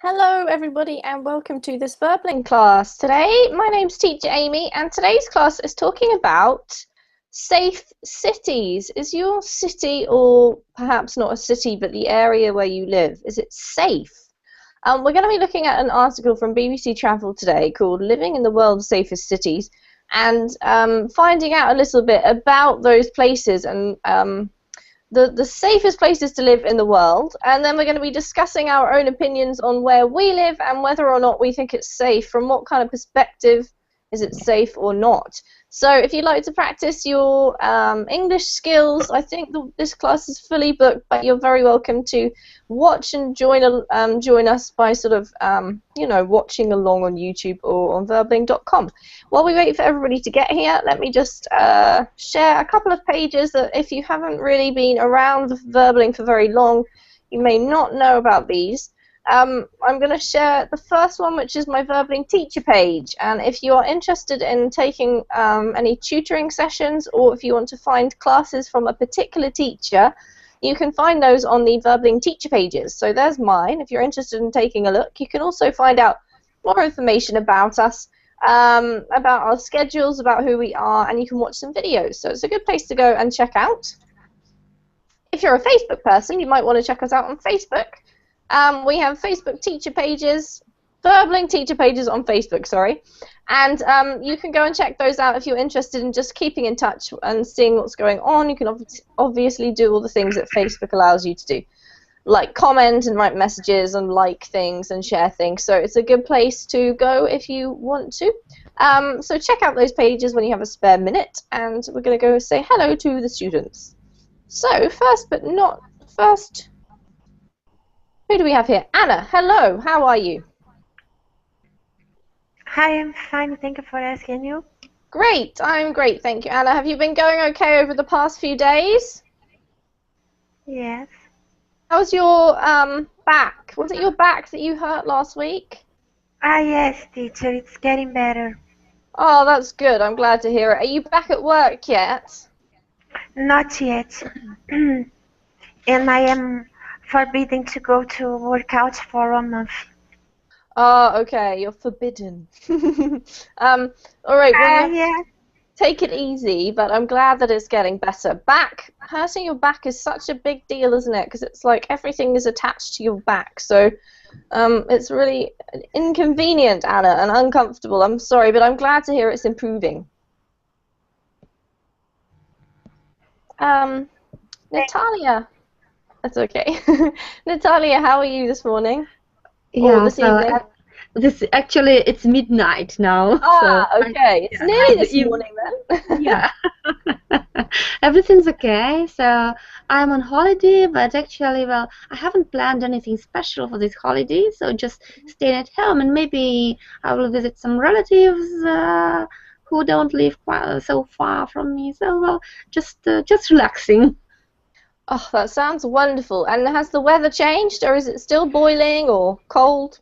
Hello everybody and welcome to this Verbling class. Today my name's Teacher Amy and today's class is talking about safe cities. Is your city, or perhaps not a city but the area where you live, is it safe? We're going to be looking at an article from BBC Travel today called Living in the World's Safest Cities and finding out a little bit about those places and the safest places to live in the world, and then we're going to be discussing our own opinions on where we live and whether or not we think it's safe. From what kind of perspective is it safe or not? So if you'd like to practice your English skills, I think this class is fully booked, but you're very welcome to watch and join us by sort of watching along on YouTube or on verbling.com. While we wait for everybody to get here, let me just share a couple of pages that if you haven't really been around Verbling for very long, you may not know about these. I'm going to share the first one, which is my Verbling teacher page, and if you are interested in taking any tutoring sessions, or if you want to find classes from a particular teacher, you can find those on the Verbling teacher pages. So there's mine. If you're interested in taking a look, you can also find out more information about us, about our schedules, about who we are, and you can watch some videos. So it's a good place to go and check out. If you're a Facebook person, you might want to check us out on Facebook. We have Facebook teacher pages, Verbling teacher pages on Facebook, sorry, and you can go and check those out if you're interested in just keeping in touch and seeing what's going on. You can obviously do all the things that Facebook allows you to do, like comment and write messages and like things and share things, so it's a good place to go if you want to. So check out those pages when you have a spare minute, and we're going to go say hello to the students. So first but not first, who do we have here? Anna, hello, how are you? Hi, I'm fine, thank you for asking. You? Great, I'm great, thank you, Anna. Have you been going okay over the past few days? Yes. How's your back? Was it your back that you hurt last week? Yes, teacher, it's getting better. Oh, that's good, I'm glad to hear it. Are you back at work yet? Not yet. And I am forbidden to go to workout for a month. Oh, okay, you're forbidden. All right, well, Yeah. take it easy, but I'm glad that it's getting better. Hurting your back is such a big deal, isn't it? Because it's like everything is attached to your back, so it's really inconvenient, Anna, and uncomfortable. I'm sorry, but I'm glad to hear it's improving. Natalia, that's okay. Natalia, how are you this morning? Yeah, this evening? It's midnight now. Okay. It's nearly this morning then. Yeah. Everything's okay. So I'm on holiday, but actually, well, I haven't planned anything special for this holiday, so just staying at home, and maybe I will visit some relatives who don't live quite so far from me. So, well, just relaxing. Oh, that sounds wonderful. And has the weather changed, or is it still boiling or cold?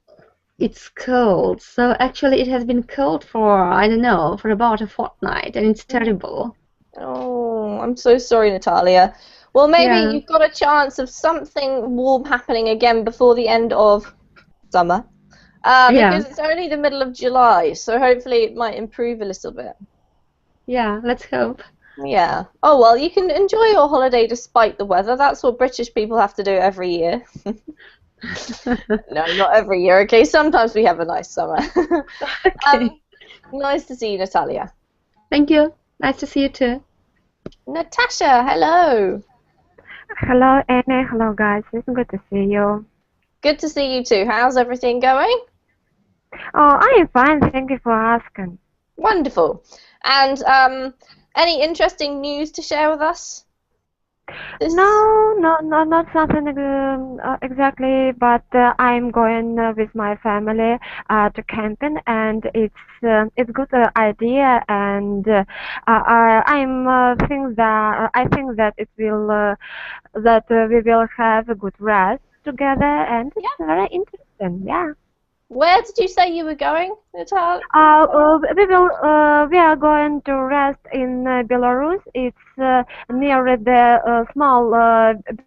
It's cold. So actually it has been cold for, I don't know, for about a fortnight, and it's terrible. Oh, I'm so sorry, Natalia. Well, maybe Yeah. you've got a chance of something warm happening again before the end of summer. Because it's only the middle of July, so hopefully it might improve a little bit. Yeah, let's hope. Yeah. Oh, well, you can enjoy your holiday despite the weather. That's what British people have to do every year. No, not every year, okay? Sometimes we have a nice summer. Okay. Nice to see you, Natalia. Thank you. Nice to see you too. Natasha, hello. Hello, Anna. Hello, guys. It's good to see you. Good to see you too. How's everything going? Oh, I am fine. Thank you for asking. Wonderful. And any interesting news to share with us? No, not something exactly, but I'm going with my family to camping, and it's good idea, and I think that it will that we will have a good rest together, and it's very interesting. Yeah. Where did you say you were going, Natal? We are going to rest in Belarus. It's near the small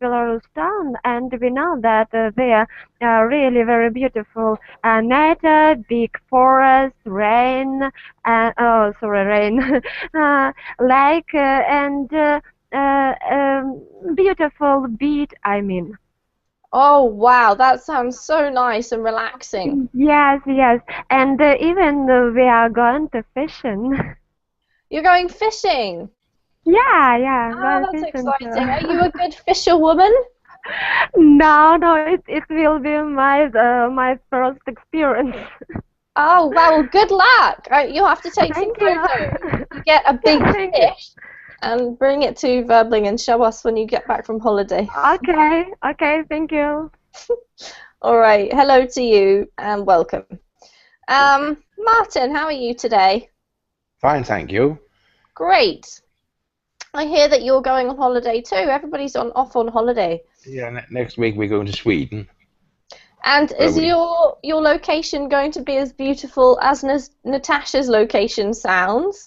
Belarus town, and we know that there are really very beautiful nature, big forest, rain, and rain, lake, and beautiful beach. I mean. Oh, wow, that sounds so nice and relaxing. Yes, yes, and even we are going to fishing. You're going fishing. Yeah, yeah, Oh, going that's fishing exciting. Are you too. a good fisherwoman? No, no, it will be my first experience. Oh, wow, well, good luck. You'll have to take some Thank you. photos. You get a big Yeah, thank you. fish and bring it to Verbling and show us when you get back from holiday. Okay, okay, thank you. All right, hello to you and welcome. Martin, how are you today? Fine, thank you. Great. I hear that you're going on holiday too. Everybody's off on holiday. Yeah, next week we're going to Sweden. And Well, is your location going to be as beautiful as Natasha's location sounds?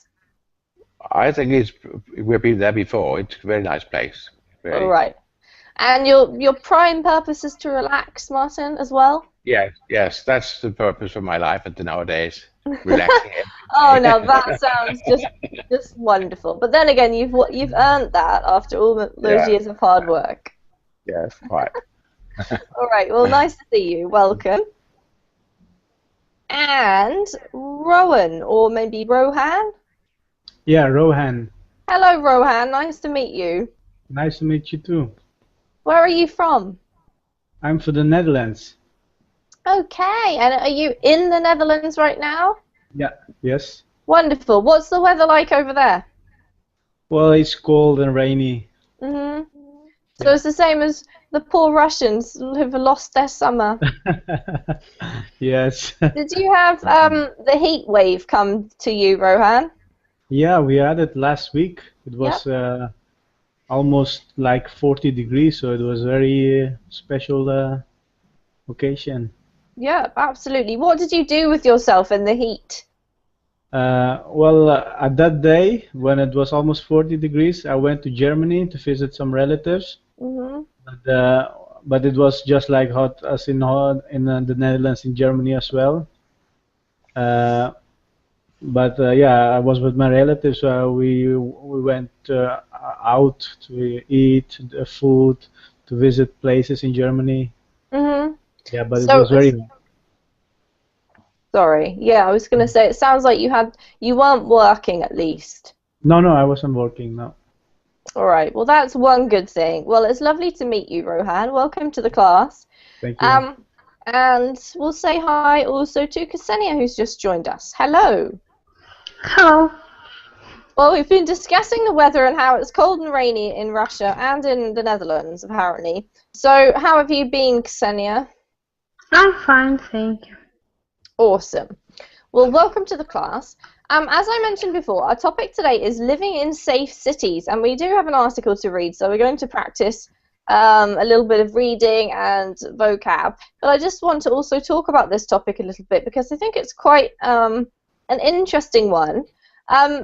I think we've been there before. It's a very nice place. All Really. right. And your prime purpose is to relax, Martin, as well? Yes, that's the purpose of my life at the nowadays. Relaxing Oh every no, day. that sounds just wonderful. But then again, you've earned that after all those Yeah, years of hard work. yes, quite. All right. Well, nice to see you. Welcome. And Rowan, or maybe Rohan. Yeah, Rohan. Hello, Rohan. Nice to meet you. Nice to meet you too. Where are you from? I'm from the Netherlands. Okay. And are you in the Netherlands right now? Yeah, yes. Wonderful. What's the weather like over there? Well, it's cold and rainy. So Yeah. it's the same as the poor Russians who've lost their summer. Yes. Did you have the heat wave come to you, Rohan? Yeah, we had it last week. It was almost like 40 degrees, so it was very special occasion. Yeah, absolutely. What did you do with yourself in the heat? At that day, when it was almost 40 degrees, I went to Germany to visit some relatives. But it was just like hot as in the Netherlands, in Germany as well. I was with my relatives. We went out to eat food, to visit places in Germany. Yeah, but it was very hot. Sorry. Yeah, I was going to say, it sounds like you weren't working at least. No, I wasn't working, no. All right. Well, that's one good thing. Well, it's lovely to meet you, Rohan. Welcome to the class. Thank you. And we'll say hi also to Ksenia, who's just joined us. Hello. Hello. Well, we've been discussing the weather and how it's cold and rainy in Russia and in the Netherlands, apparently. So, how have you been, Ksenia? I'm fine, thank you. Awesome. Well, welcome to the class. As I mentioned before, our topic today is living in safe cities, and we do have an article to read, so we're going to practice a little bit of reading and vocab. But I just want to also talk about this topic a little bit because I think it's quite an interesting one.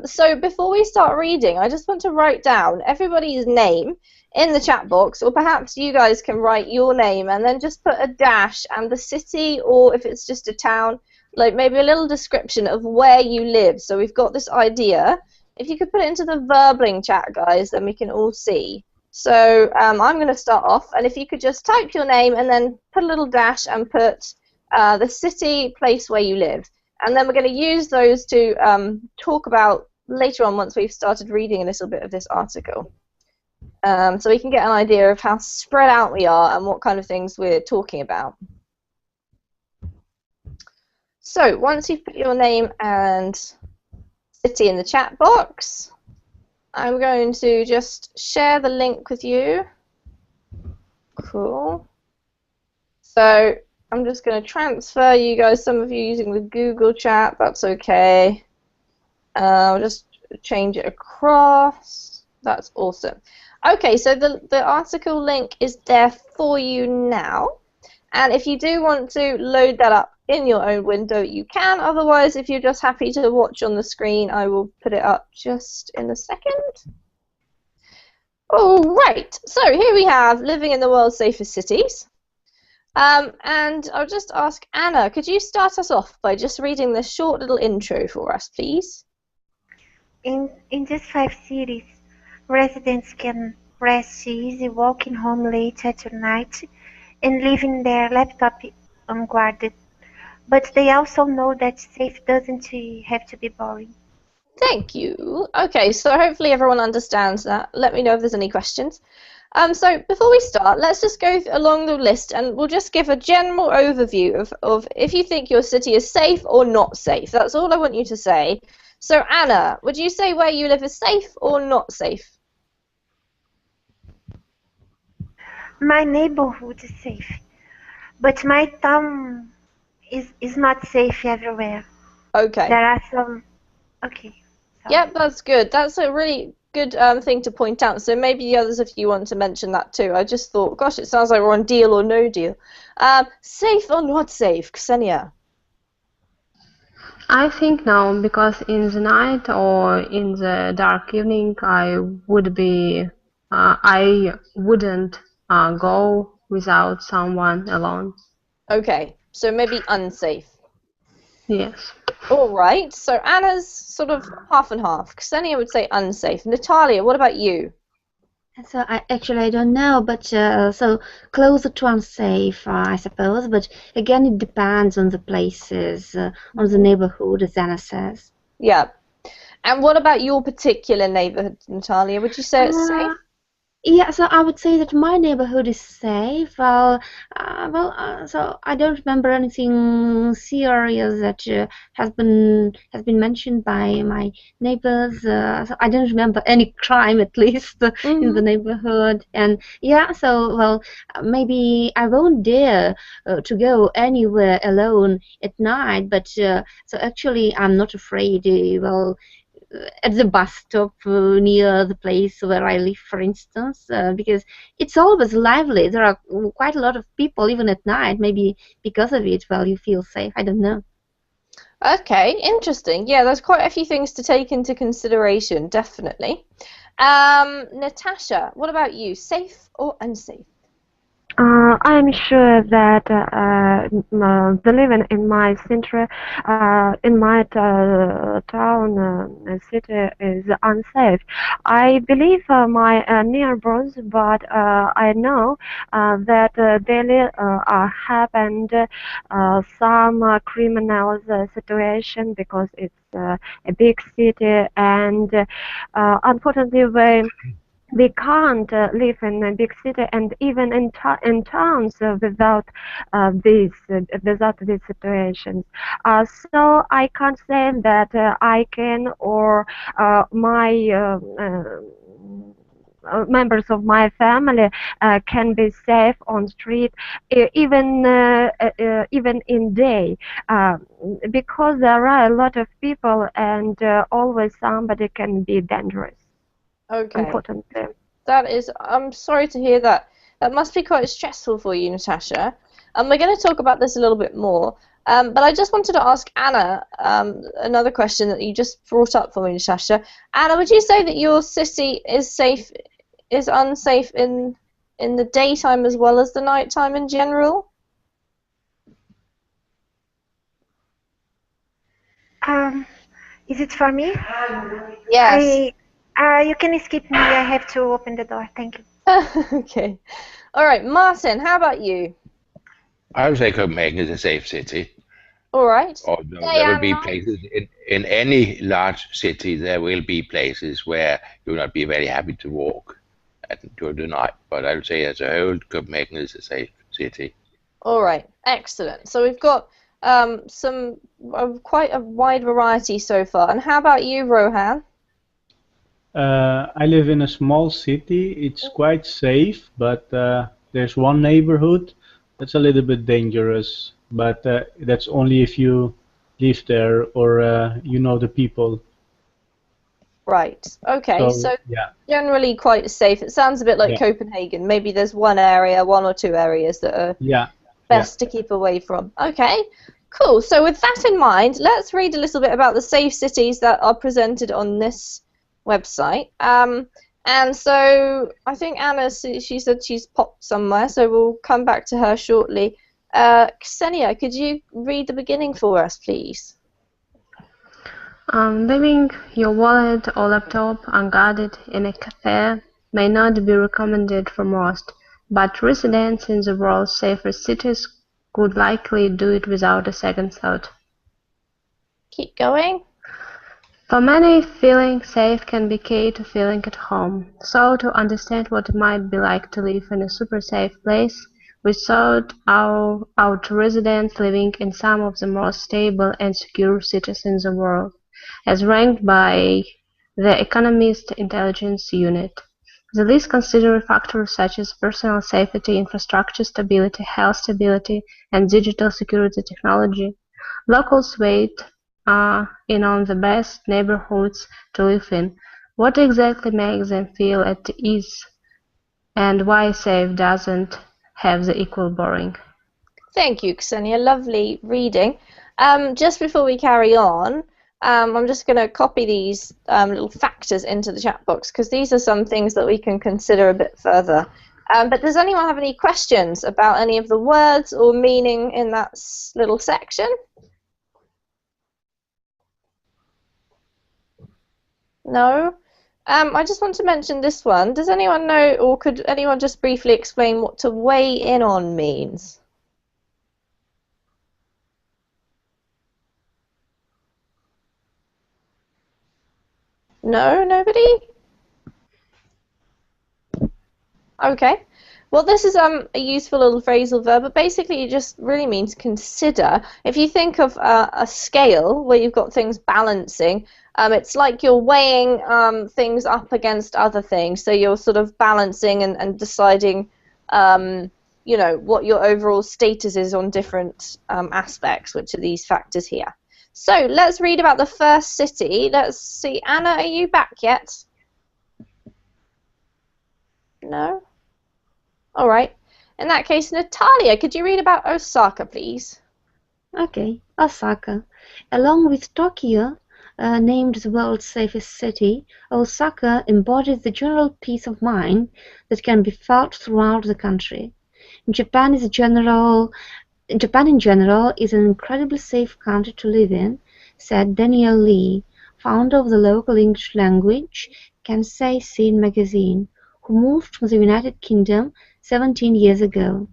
So before we start reading, I just want to write down everybody's name in the chat box, or perhaps you guys can write your name and then just put a dash and the city, or if it's just a town, like maybe a little description of where you live. So we've got this idea. If you could put it into the Verbling chat, guys, then we can all see. So I'm going to start off, and if you could just type your name and then put a little dash and put the city, place where you live. And then we're going to use those to talk about later on once we've started reading a little bit of this article. So we can get an idea of how spread out we are and what kind of things we're talking about. So once you've put your name and city in the chat box, I'm going to just share the link with you. Cool. So I'm just going to transfer you guys, some of you using the Google chat, that's okay. I'll just change it across. That's awesome. Okay, so the article link is there for you now. And if you do want to load that up in your own window, you can. Otherwise, if you're just happy to watch on the screen, I will put it up just in a second. All right, so here we have living in the world's safest cities. And I'll just ask Anna, could you start us off by just reading this short little intro for us, please? In these 5 cities, residents can rest easy walking home late at night and leaving their laptop unguarded. But they also know that safe doesn't have to be boring. Thank you. Okay, so hopefully everyone understands that. Let me know if there's any questions. So before we start, let's just go along the list and we'll just give a general overview of if you think your city is safe or not safe. That's all I want you to say. So Anna, would you say where you live is safe or not safe? My neighborhood is safe, but my town is not safe everywhere. Okay. There are some... Okay. Sorry. Yep, that's good. That's a really good thing to point out. So maybe the others of you want to mention that too. I just thought, gosh, it sounds like we're on deal or no deal. Safe or not safe, Ksenia? I think no, because in the night or in the dark evening, I wouldn't go without someone alone. Okay, so maybe unsafe. Yes. All right, so Anna's sort of half and half. Ksenia would say unsafe. Natalia, what about you? So I don't know, but so closer to unsafe, I suppose. But again, it depends on the places, on the neighborhood, as Anna says. Yeah. And what about your particular neighborhood, Natalia? Would you say it's safe? Yeah, so I would say that my neighborhood is safe. So I don't remember anything serious that has been mentioned by my neighbors. So I don't remember any crime, at least, in the neighborhood. And yeah, so maybe I won't dare to go anywhere alone at night. But so actually, I'm not afraid. At the bus stop near the place where I live, for instance, because it's always lively. There are quite a lot of people, even at night. Maybe because of it, you feel safe. I don't know. Okay, interesting. Yeah, there's quite a few things to take into consideration, definitely. Natasha, what about you? Safe or unsafe? I'm sure that the living in my center, in my town, city is unsafe. I believe my neighbors, but I know that daily happened some criminal situation because it's a big city, and unfortunately we can't live in a big city and even in towns without these situations. So I can't say that I can or my members of my family can be safe on street even in day because there are a lot of people and always somebody can be dangerous. Okay. Unfortunately. That is, I'm sorry to hear that. That must be quite stressful for you, Natasha. We're going to talk about this a little bit more. But I just wanted to ask Anna another question that you just brought up for me, Natasha. Anna, would you say that your city is unsafe in the daytime as well as the nighttime in general? Is it for me? Yes. You can skip me. I have to open the door. Thank you. Okay. All right, Martin, how about you? I would say Copenhagen is a safe city. All right. Although there will be places in any large city, there will be places where you'll not be very happy to walk during the night. But I would say as a whole, Copenhagen is a safe city. All right, excellent. So we've got quite a wide variety so far. And how about you, Rohan? I live in a small city. It's quite safe, but there's one neighborhood that's a little bit dangerous. But that's only if you live there or you know the people. Right. Okay. So yeah. Generally quite safe. It sounds a bit like Copenhagen. Maybe there's one or two areas that are. Yeah. best to keep away from. Okay, cool. So with that in mind, let's read a little bit about the safe cities that are presented on this website. And so I think Anna, she said she's popped somewhere, so we'll come back to her shortly. Ksenia, could you read the beginning for us, please? Leaving your wallet or laptop unguarded in a cafe may not be recommended for most, but residents in the world's safest cities could likely do it without a second thought. Keep going. For many, feeling safe can be key to feeling at home. So, to understand what it might be like to live in a super safe place, we sought out residents living in some of the most stable and secure cities in the world, as ranked by the Economist Intelligence Unit. The list considers factors such as personal safety, infrastructure stability, health stability, and digital security technology. Locals weighed in on the best neighborhoods to live in. What exactly makes them feel at ease, and why safe doesn't have the equal boring? Thank you, Ksenia. Lovely reading. Just before we carry on, I'm just going to copy these little factors into the chat box because these are some things that we can consider a bit further. But does anyone have any questions about any of the words or meaning in that little section? No? I just want to mention this one. Does anyone know, or could anyone just briefly explain what to weigh in on means? No? Nobody? Okay. Well, this is a useful little phrasal verb, but basically it just really means consider. If you think of a scale where you've got things balancing, it's like you're weighing things up against other things. So you're sort of balancing and deciding, you know, what your overall status is on different aspects, which are these factors here. So let's read about the first city. Let's see. Anna, are you back yet? No? All right. In that case, Natalia, could you read about Osaka, please? Okay, Osaka. Along with Tokyo, named the world's safest city, Osaka embodies the general peace of mind that can be felt throughout the country. Japan in general is an incredibly safe country to live in, said Daniel Lee, founder of the local English language Kansai Scene magazine, who moved from the United Kingdom 17 years ago.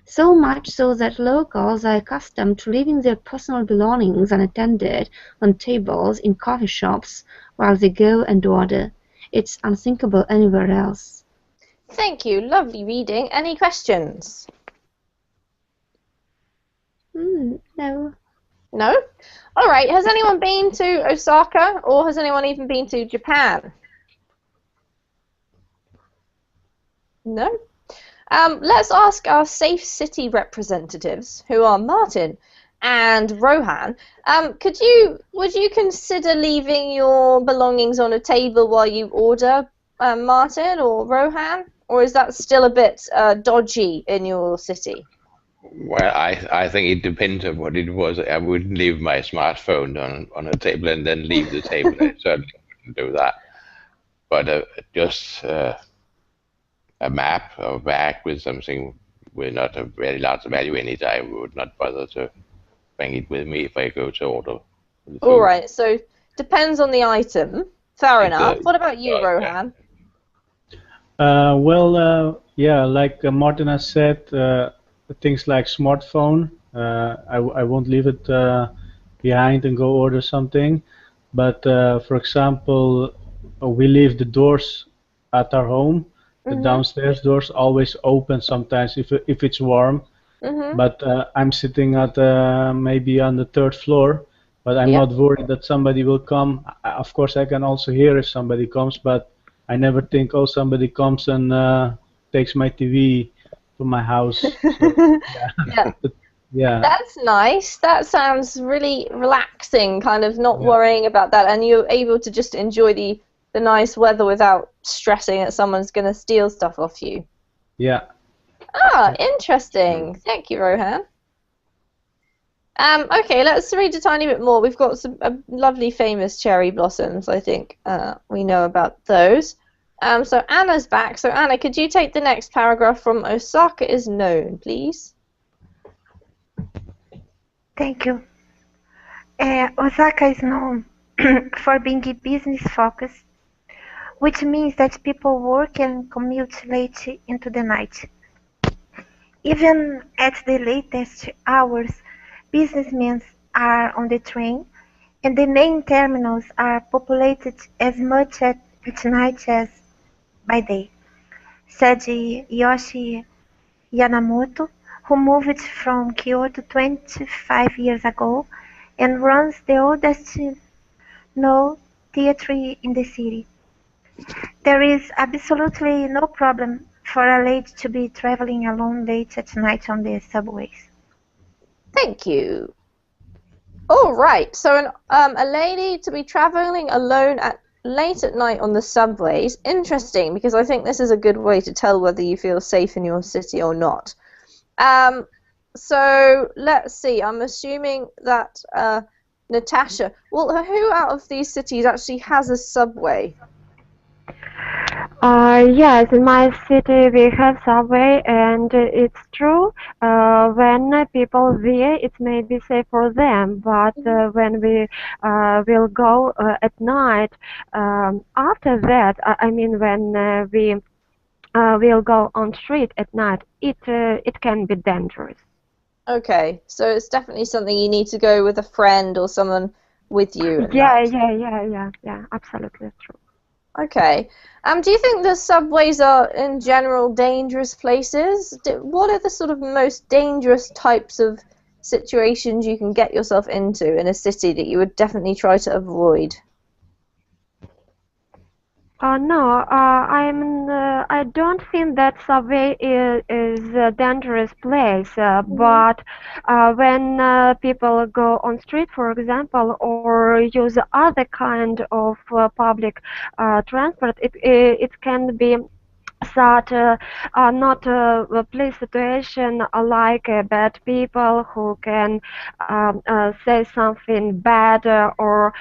So much so that locals are accustomed to leaving their personal belongings unattended on tables in coffee shops while they go and order. It's unthinkable anywhere else. Thank you. Lovely reading. Any questions? No. No? All right. Has anyone been to Osaka, or has anyone even been to Japan? No? Let's ask our safe city representatives, who are Martin and Rohan. Would you consider leaving your belongings on a table while you order, Martin or Rohan? Or is that still a bit dodgy in your city? Well, I think it depends on what it was. I wouldn't leave my smartphone on a table and then leave the table. I certainly wouldn't do that. But just a map or bag with something with not a very large value in it, I would not bother to bring it with me if I go to order. All right, so depends on the item. Fair enough. What about you, Rohan? Yeah, like Martin has said, things like smartphone, I won't leave it behind and go order something. But for example, we leave the doors at our home. The downstairs doors always open sometimes if it's warm. But I'm sitting at maybe on the 3rd floor, but I'm not worried that somebody will come. Of course, I can also hear if somebody comes, but I never think, oh, somebody comes and takes my TV from my house. So, yeah. That's nice. That sounds really relaxing, kind of not worrying about that, and you're able to just enjoy the nice weather without stressing that someone's going to steal stuff off you. Yeah. Ah, interesting. Thank you, Rohan. Okay, let's read a tiny bit more. We've got some lovely famous cherry blossoms, I think we know about those. So Anna's back. So Anna, could you take the next paragraph from Osaka is known, please? Thank you. Osaka is known for being business-focused, which means that people work and commute late into the night. Even at the latest hours, businessmen are on the train, and the main terminals are populated as much at night as by day, said Yoshi Yamamoto, who moved from Kyoto 25 years ago and runs the oldest known theatre in the city. There is absolutely no problem for a lady to be traveling alone late at night on the subways. Thank you. All right. So a lady to be traveling alone late at night on the subways. Interesting, because I think this is a good way to tell whether you feel safe in your city or not. So let's see. I'm assuming that Natasha. Well, who out of these cities actually has a subway? Yes, in my city we have subway, and it's true. When people there, it may be safe for them, but when we will go at night, after that, I mean, when we will go on street at night, it can be dangerous. Okay, so it's definitely something you need to go with a friend or someone with you at night. Yeah, absolutely true. Okay. Do you think the subways are, in general, dangerous places? What are the sort of most dangerous types of situations you can get yourself into in a city that you would definitely try to avoid? No, I don't think that subway is a dangerous place. But when people go on street, for example, or use other kind of public transport, it can be such not a place situation like bad people who can say something bad, or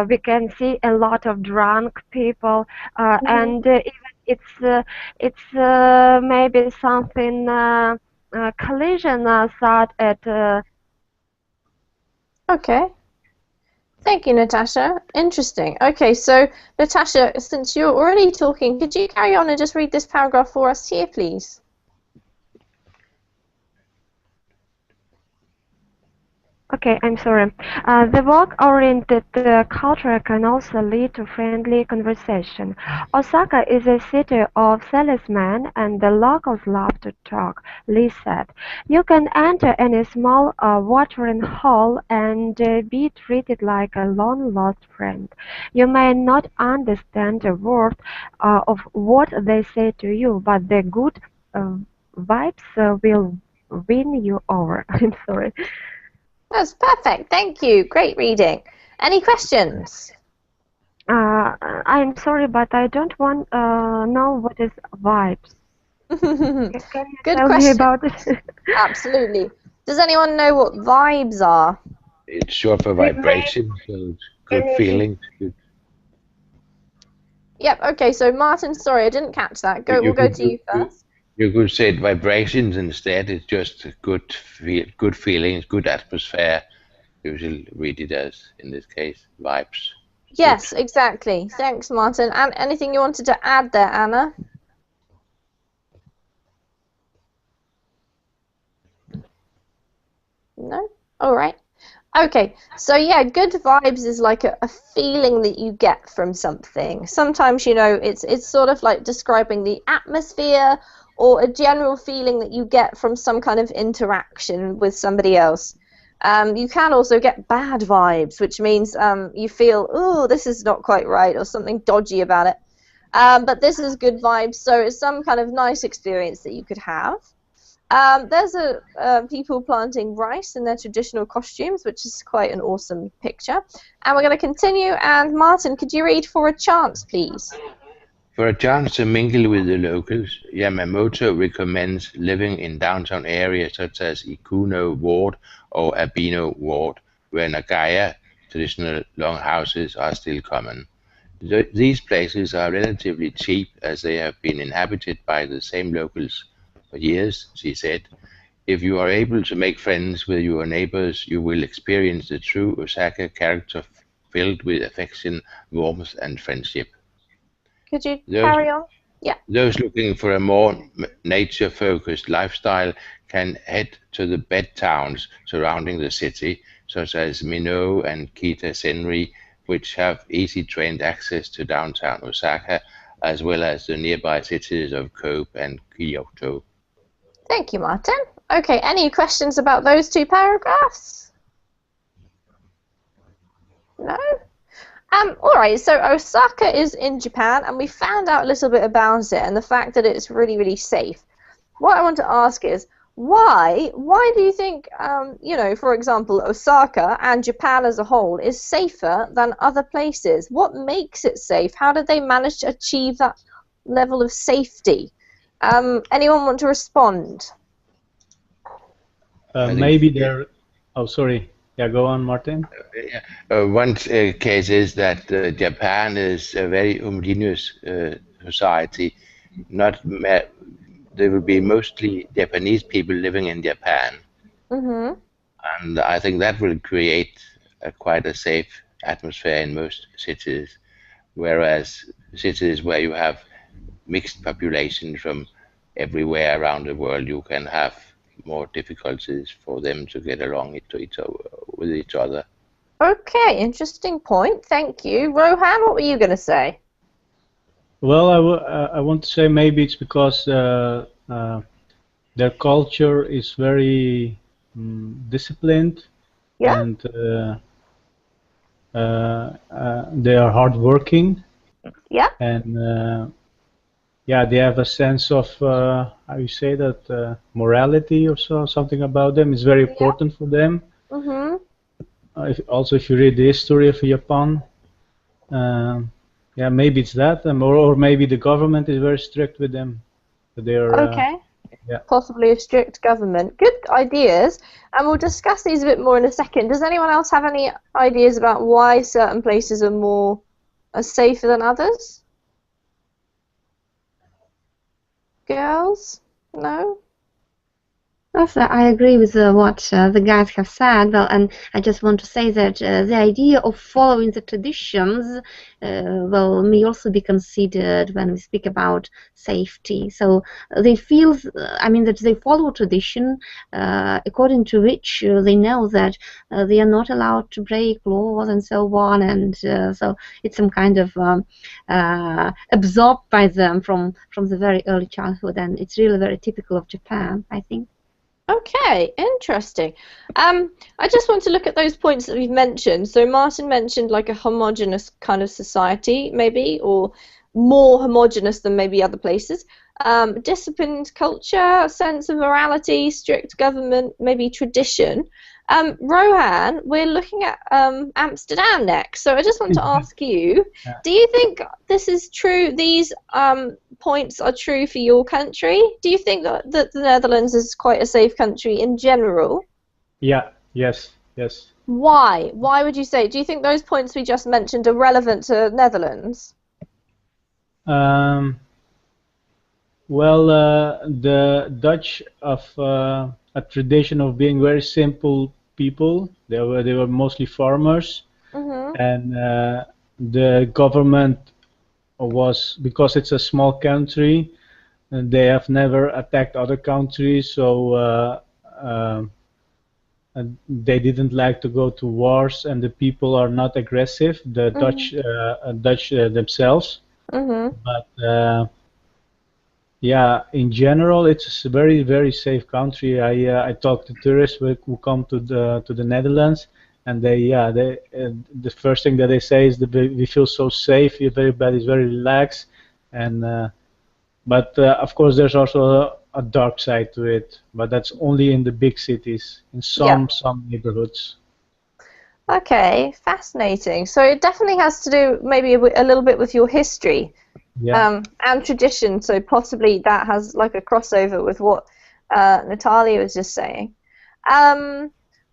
we can see a lot of drunk people, and even it's maybe something collision such at. Okay. Thank you, Natasha. Interesting. Okay, so Natasha, since you're already talking, could you carry on and just read this paragraph for us here, please? Okay, I'm sorry. The work-oriented culture can also lead to friendly conversation. Osaka is a city of salesmen, and the locals love to talk, Lee said. You can enter any small watering hole and be treated like a long-lost friend. You may not understand a word of what they say to you, but the good vibes will win you over. I'm sorry. That's perfect. Thank you. Great reading. Any questions? I'm sorry, but I don't want know what is vibes. Can you Good tell me question. about it? Absolutely. Does anyone know what vibes are? It's short for vibration, so it's good feelings. Good. Yep. Okay. So Martin, sorry, I didn't catch that. We'll go to you first. You could say vibrations instead. It's just good feelings, good atmosphere. You should read it as, in this case, vibes. Yes, exactly. Thanks, Martin. And anything you wanted to add there, Anna? No? All right. Okay, so yeah, good vibes is like a feeling that you get from something. Sometimes, you know, it's sort of like describing the atmosphere or a general feeling that you get from some kind of interaction with somebody else. You can also get bad vibes, which means you feel, oh, this is not quite right, or something dodgy about it. But this is good vibes, so it's some kind of nice experience that you could have. There's people planting rice in their traditional costumes, which is quite an awesome picture. And we're going to continue. And Martin, could you read for a chance, please? For a chance to mingle with the locals, Yamamoto recommends living in downtown areas such as Ikuno Ward or Abino Ward, where Nagaya traditional longhouses are still common. These places are relatively cheap as they have been inhabited by the same locals for years, she said. If you are able to make friends with your neighbors, you will experience the true Osaka character filled with affection, warmth, and friendship. Could you Those carry on? Yeah. Those looking for a more nature-focused lifestyle can head to the bed towns surrounding the city, such as Mino and Kita-Senri, which have easy train access to downtown Osaka, as well as the nearby cities of Kobe and Kyoto. Thank you, Martin. Okay, any questions about those two paragraphs? No? Alright, so Osaka is in Japan, and we found out a little bit about it and the fact that it's really, really safe. What I want to ask is, why do you think, you know, for example, Osaka and Japan as a whole is safer than other places? What makes it safe? How did they manage to achieve that level of safety? Anyone want to respond? Maybe there. Oh, sorry. Yeah, go on, Martin. One case is that Japan is a very homogeneous society. There will be mostly Japanese people living in Japan, and I think that will create quite a safe atmosphere in most cities. Whereas cities where you have mixed population from everywhere around the world, you can have more difficulties for them to get along with each other. Okay, interesting point. Thank you. Rohan, what were you going to say? Well, I want to say maybe it's because their culture is very disciplined, Yeah. and they are hardworking. Yeah. And yeah, they have a sense of how you say that, morality or something about them. It's very important for them. Also, if you read the history of Japan, yeah, maybe it's that, or maybe the government is very strict with them. They are okay. Yeah. Possibly a strict government. Good ideas, and we'll discuss these a bit more in a second. Does anyone else have any ideas about why certain places are safer than others? Girls? No? Also, I agree with what the guys have said. Well, and I just want to say that the idea of following the traditions, well, may also be considered when we speak about safety. So they feel, I mean, that they follow tradition according to which they know that they are not allowed to break laws and so on, and so it's some kind of absorbed by them from the very early childhood, and it's really very typical of Japan, I think. Okay, interesting. I just want to look at those points that we've mentioned. So Martin mentioned like a homogenous kind of society, maybe, or more homogenous than maybe other places. Disciplined culture, sense of morality, strict government, maybe tradition. Rohan, we're looking at Amsterdam next. So I just want to ask you, do you think this is true, these points are true for your country? Do you think that the Netherlands is quite a safe country in general? Yeah, yes. Why? Why would you say? Do you think those points we just mentioned are relevant to Netherlands? Well, the Dutch have a tradition of being very simple people. They were mostly farmers, and the government was, because it's a small country, and they have never attacked other countries, so they didn't like to go to wars, and the people are not aggressive, the Dutch themselves. But yeah, in general, it's a very, very safe country. I talk to tourists who come to the Netherlands, and the first thing that they say is that we feel so safe. Everybody's very relaxed, and but of course there's also a dark side to it. But that's only in the big cities. In some neighborhoods. Okay, fascinating. So it definitely has to do maybe a little bit with your history. and tradition. So possibly that has like a crossover with what Natalia was just saying.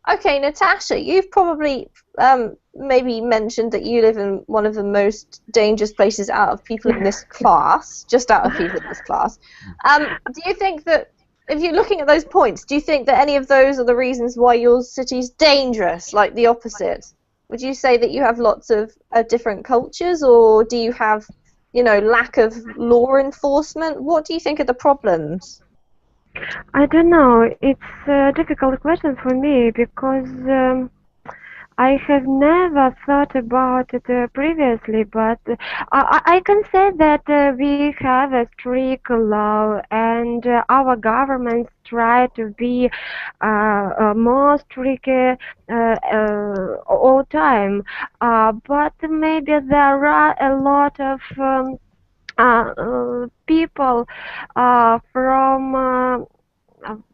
Okay, Natasha, you've probably maybe mentioned that you live in one of the most dangerous places out of people in this class, just out of people in this class. Do you think that, if you're looking at those points, do you think that any of those are the reasons why your city's dangerous, like the opposite? Would you say that you have lots of different cultures, or do you have, lack of law enforcement? What do you think are the problems? I don't know. It's a difficult question for me because I have never thought about it previously, but I can say that we have a strict law, and our governments try to be more strict all time. But maybe there are a lot of people from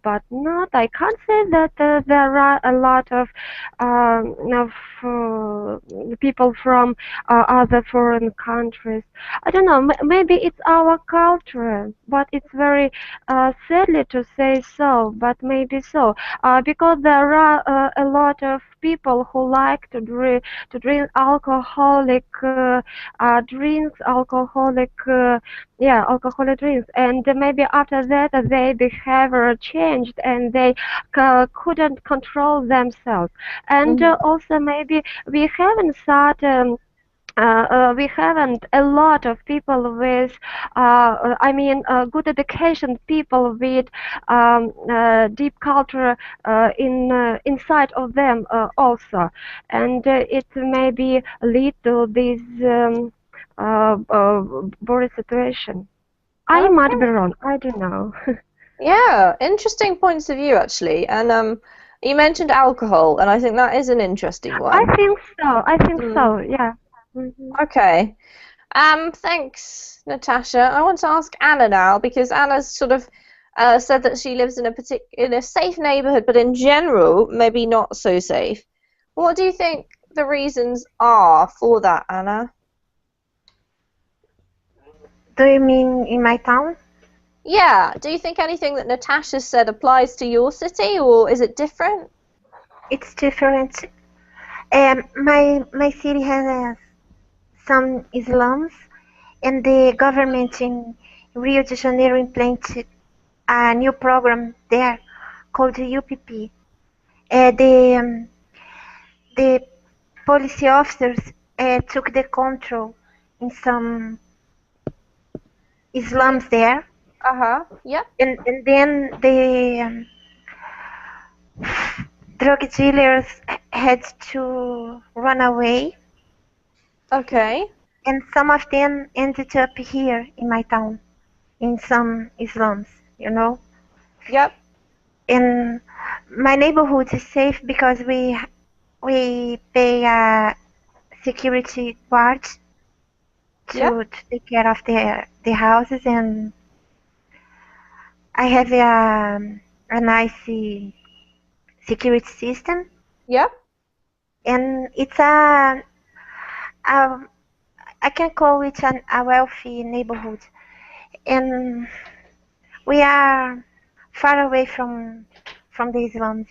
but not. I can't say that there are a lot of people from other foreign countries. I don't know. Maybe it's our culture, but it's very sadly to say so. But maybe so, because there are a lot of people who like to drink alcoholic drinks, alcoholic drinks, and maybe after that their behavior changed and they couldn't control themselves. And also maybe we haven't we haven't a lot of people with, good education, people with deep culture inside of them also, and it maybe lead to this boring situation. I might be wrong. I don't know. Yeah, interesting points of view actually, and you mentioned alcohol, and I think that is an interesting one. I think so. Yeah. Okay. Thanks, Natasha. I want to ask Anna now, because Anna's sort of said that she lives in a safe neighborhood, but in general, maybe not so safe. What do you think the reasons are for that, Anna? Do you mean in my town? Yeah. Do you think anything that Natasha said applies to your city, or is it different? It's different. My city has some Islams, and the government in Rio de Janeiro implemented a new program there called UPP. The police officers took the control in some Islams there. Yep. And then the drug dealers had to run away. Okay. And some of them ended up here in my town, in some Islams, Yep. And my neighborhood is safe because we pay a security guard to take care of the houses, and I have a nice security system. Yeah. And it's I can call it a wealthy neighborhood, and we are far away from the Islams.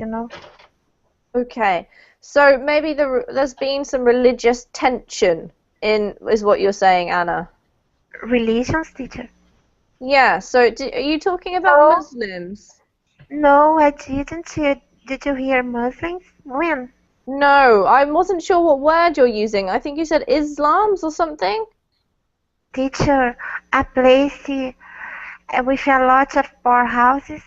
Okay. So maybe there's been some religious tension is what you're saying, Anna. Religions, teacher? Yeah. So are you talking about Muslims? No, I didn't. Did you hear Muslims? When? No, I wasn't sure what word you're using. I think you said Islams or something. Teacher, a place with a lot of poor houses.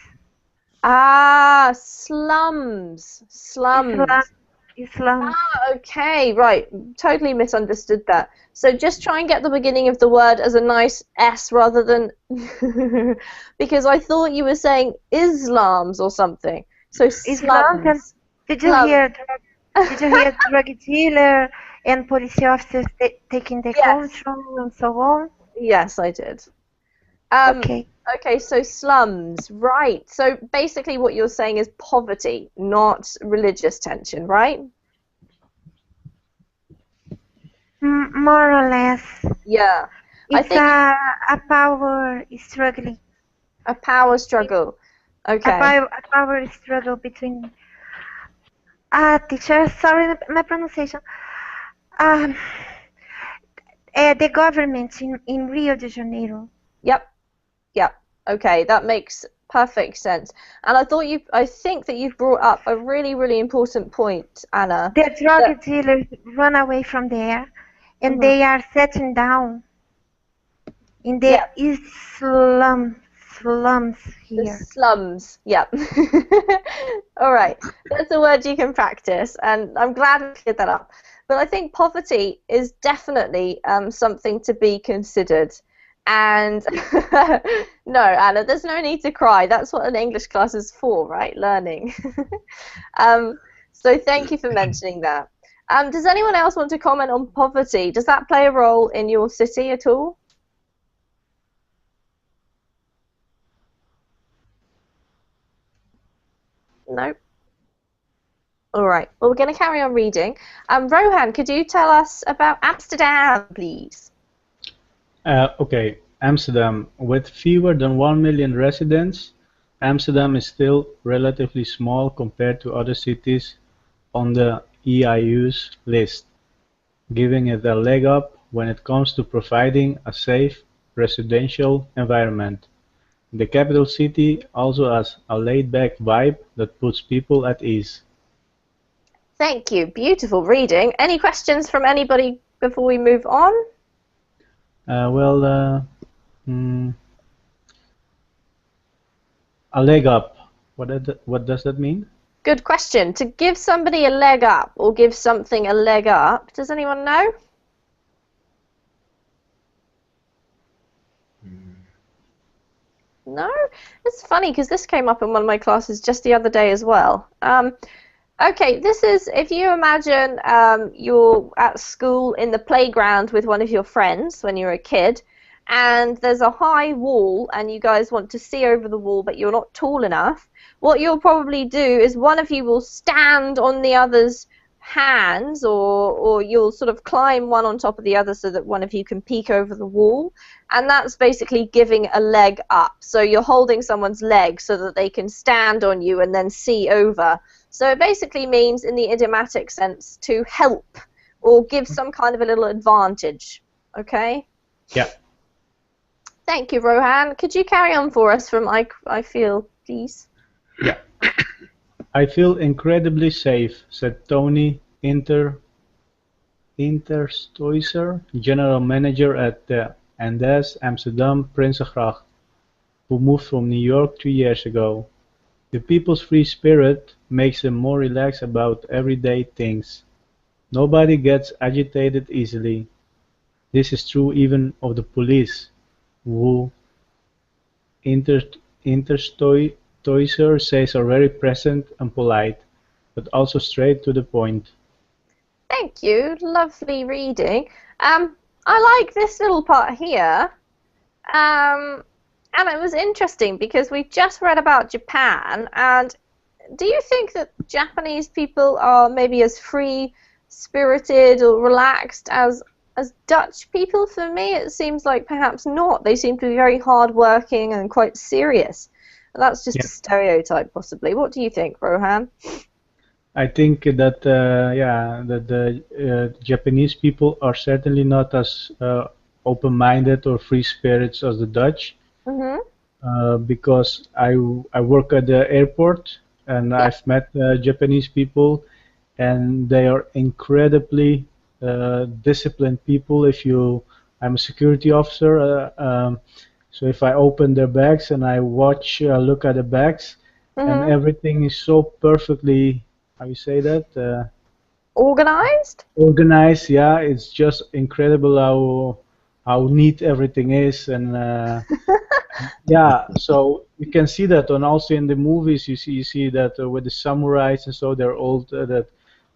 Ah, slums. Islam. Ah, okay, right. Totally misunderstood that. So just try and get the beginning of the word as a nice S rather than because I thought you were saying Islams or something. So slums. Did you hear drug dealer and police officers taking the control and so on? Yes, I did. Okay. Okay, so slums, right. So basically what you're saying is poverty, not religious tension, right? More or less. Yeah. It's a power struggling. A power struggle. Okay. A power struggle between teacher. Sorry, my pronunciation. The government in Rio de Janeiro. Yep. Yep. Okay, that makes perfect sense. And I think that you've brought up a really, really important point, Anna. The drug dealers run away from there, and they are settling down in the slums here. The slums, yep. All right, that's a word you can practice, and I'm glad we cleared that up. But I think poverty is definitely something to be considered. And no, Anna, there's no need to cry. That's what an English class is for, right? Learning. So thank you for mentioning that. Does anyone else want to comment on poverty? Does that play a role in your city at all? No. All right. Well, we're going to carry on reading. Rohan, could you tell us about Amsterdam, please? Okay, Amsterdam. With fewer than 1 million residents, Amsterdam is still relatively small compared to other cities on the EIU's list, giving it a leg up when it comes to providing a safe residential environment. The capital city also has a laid-back vibe that puts people at ease. Thank you. Beautiful reading. Any questions from anybody before we move on? A leg up. What does that mean? Good question. To give somebody a leg up or give something a leg up, does anyone know? No? It's funny because this came up in one of my classes just the other day as well. Okay, this is, if you imagine you're at school in the playground with one of your friends when you're a kid, and there's a high wall and you guys want to see over the wall but you're not tall enough, what you'll probably do is one of you will stand on the other's hands, or you'll sort of climb one on top of the other so that one of you can peek over the wall, and that's basically giving a leg up. So you're holding someone's leg so that they can stand on you and then see over. So it basically means, in the idiomatic sense, to help or give some kind of a little advantage. Okay? Yeah. Thank you, Rohan. Could you carry on for us from I feel, please? Yeah. I feel incredibly safe, said Tony Interstoicer, general manager at the Andes Amsterdam Prinsengracht, who moved from New York 3 years ago. The people's free spirit makes them more relaxed about everyday things. Nobody gets agitated easily. This is true even of the police, who Interstoicer says are very present and polite, but also straight to the point. Thank you. Lovely reading. I like this little part here. And it was interesting because we just read about Japan, and do you think that Japanese people are maybe as free-spirited or relaxed as Dutch people? For me, it seems like perhaps not. They seem to be very hard-working and quite serious. That's just a stereotype, possibly. What do you think, Rohan? I think that the Japanese people are certainly not as open-minded or free spirits as the Dutch. Mm-hmm. Because I work at the airport and I've met Japanese people, and they are incredibly disciplined people. I'm a security officer, so if I open their bags and I look at the bags, and everything is so perfectly, how you say that? Organized? Organized, yeah. It's just incredible how neat everything is, and yeah. So you can see that, and also in the movies, you see that with the samurais and so they're old. They're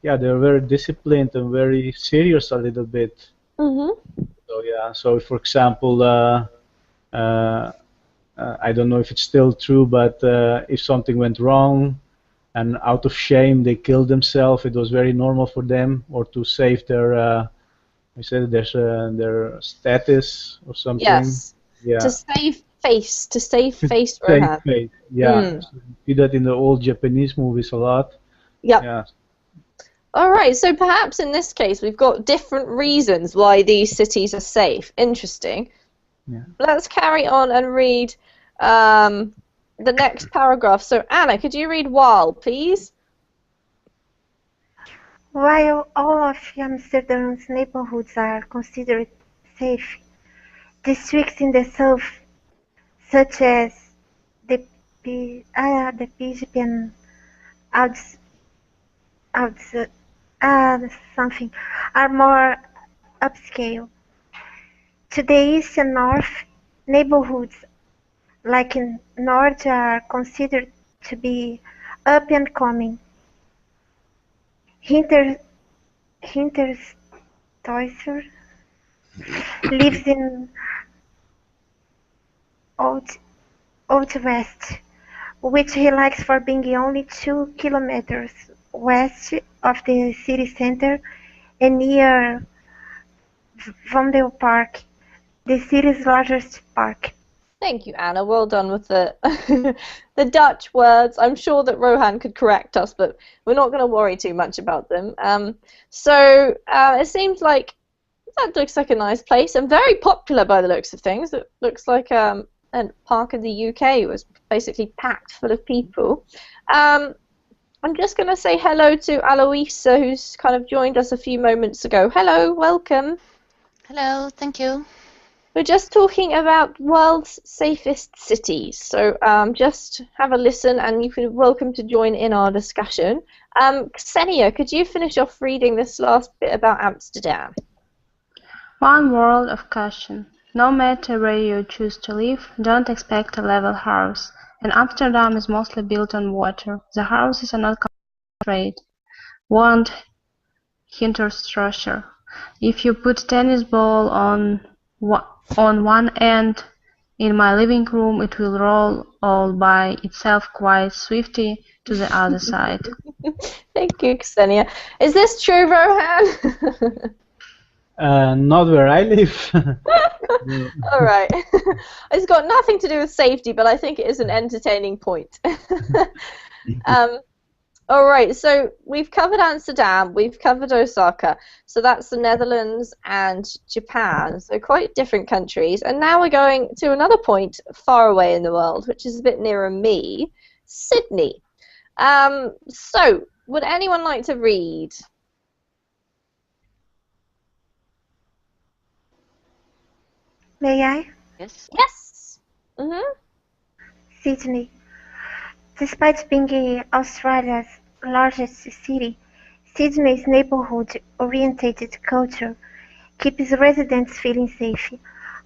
very disciplined and very serious a little bit. Mm-hmm. So yeah. So for example, I don't know if it's still true, but if something went wrong, and out of shame they killed themselves, it was very normal for them, or to save their I said there's their status or something. Yes. Yeah. To save face. To save face, Same Rohan. face. Yeah. Mm. So you see that in the old Japanese movies a lot. Yep. Yeah. All right, so perhaps in this case we've got different reasons why these cities are safe. Interesting. Yeah. Let's carry on and read the next paragraph. So Anna, could you read while, please? While all of Amsterdam's neighborhoods are considered safe, districts in the south, such as the Pijp and Ouds, something, are more upscale. To the east and north, neighborhoods like in North are considered to be up and coming. Hinterstoicer lives in Old West, which he likes for being only 2 kilometers west of the city center and near Vondel Park, the city's largest park. Thank you, Anna. Well done with the the Dutch words. I'm sure that Rohan could correct us, but we're not going to worry too much about them. So it seems like that looks like a nice place and very popular by the looks of things. It looks like a park in the UK was basically packed full of people. I'm just going to say hello to Aloisa, who's kind of joined us a few moments ago. Hello, welcome. Hello, thank you. We're just talking about world's safest cities, so just have a listen and you're welcome to join in our discussion. Ksenia, could you finish off reading this last bit about Amsterdam? One word of caution. No matter where you choose to live, don't expect a level house. And Amsterdam is mostly built on water. The houses are not straight. Warned Hinterstrasser. If you put tennis ball on one end in my living room, it will roll all by itself quite swiftly to the other side. Thank you, Ksenia. Is this true, Rohan? Not where I live. All right. It's got nothing to do with safety, but I think it is an entertaining point. All right, so we've covered Amsterdam, we've covered Osaka, so that's the Netherlands and Japan, so quite different countries. And now we're going to another point far away in the world, which is a bit nearer me, Sydney. So, would anyone like to read? May I? Yes. Yes. Sydney. Despite being Australia's largest city, Sydney's neighborhood-oriented culture keeps residents feeling safe.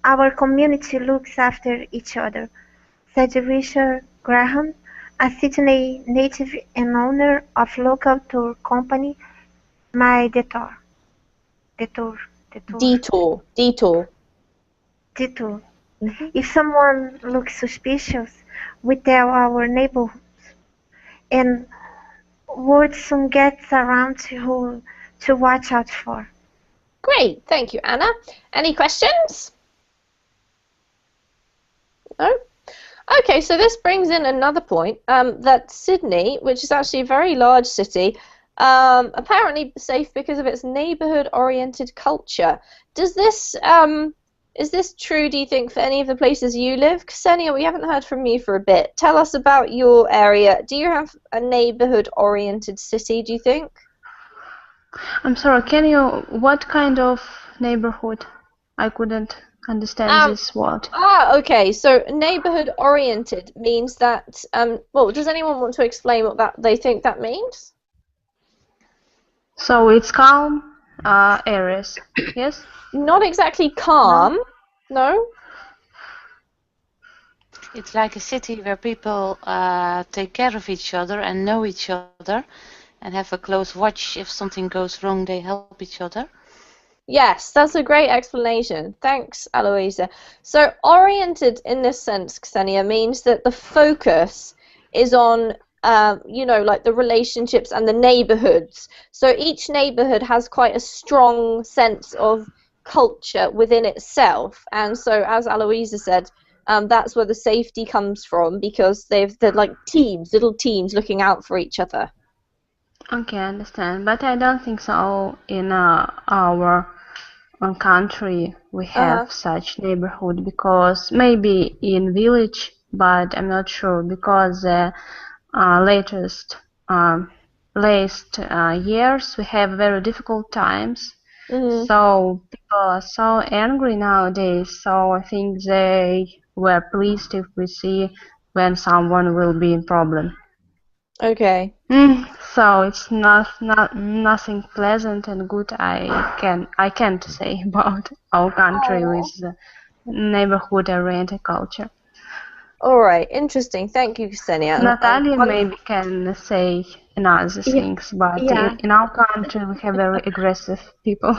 Our community looks after each other, said Richard Graham, a Sydney native and owner of local tour company My Detour. Detour. If someone looks suspicious, we tell our neighbors, and word soon gets around to who to watch out for. Great, thank you, Anna. Any questions? No? Okay, so this brings in another point, that Sydney, which is actually a very large city, apparently safe because of its neighbourhood-oriented culture. Does this, is this true, do you think, for any of the places you live? Ksenia, we haven't heard from you for a bit. Tell us about your area. Do you have a neighbourhood-oriented city, do you think? I'm sorry, what kind of neighborhood? I couldn't understand this word. Okay, so neighbourhood-oriented means that, well, does anyone want to explain what they think that means? So it's calm areas, yes? Not exactly calm, no? It's like a city where people take care of each other and know each other and have a close watch. If something goes wrong, they help each other. Yes, that's a great explanation. Thanks, Aloisa. So oriented in this sense, Ksenia, means that the focus is on, you know, like the relationships and the neighborhoods. So each neighborhood has quite a strong sense of culture within itself, and so as Aloisa said, that's where the safety comes from, because they're like little teams looking out for each other. Okay, I understand, but I don't think so. In our country we have such neighborhood, because maybe in village, but I'm not sure, because latest years we have very difficult times. So people are so angry nowadays, so I think they were pleased if we see when someone will be in problem. Okay. So it's nothing pleasant and good I can't say about our country with neighborhood oriented culture. All right, interesting. Thank you, Ksenia. Natalia maybe can say another things, but in our country we have very aggressive people.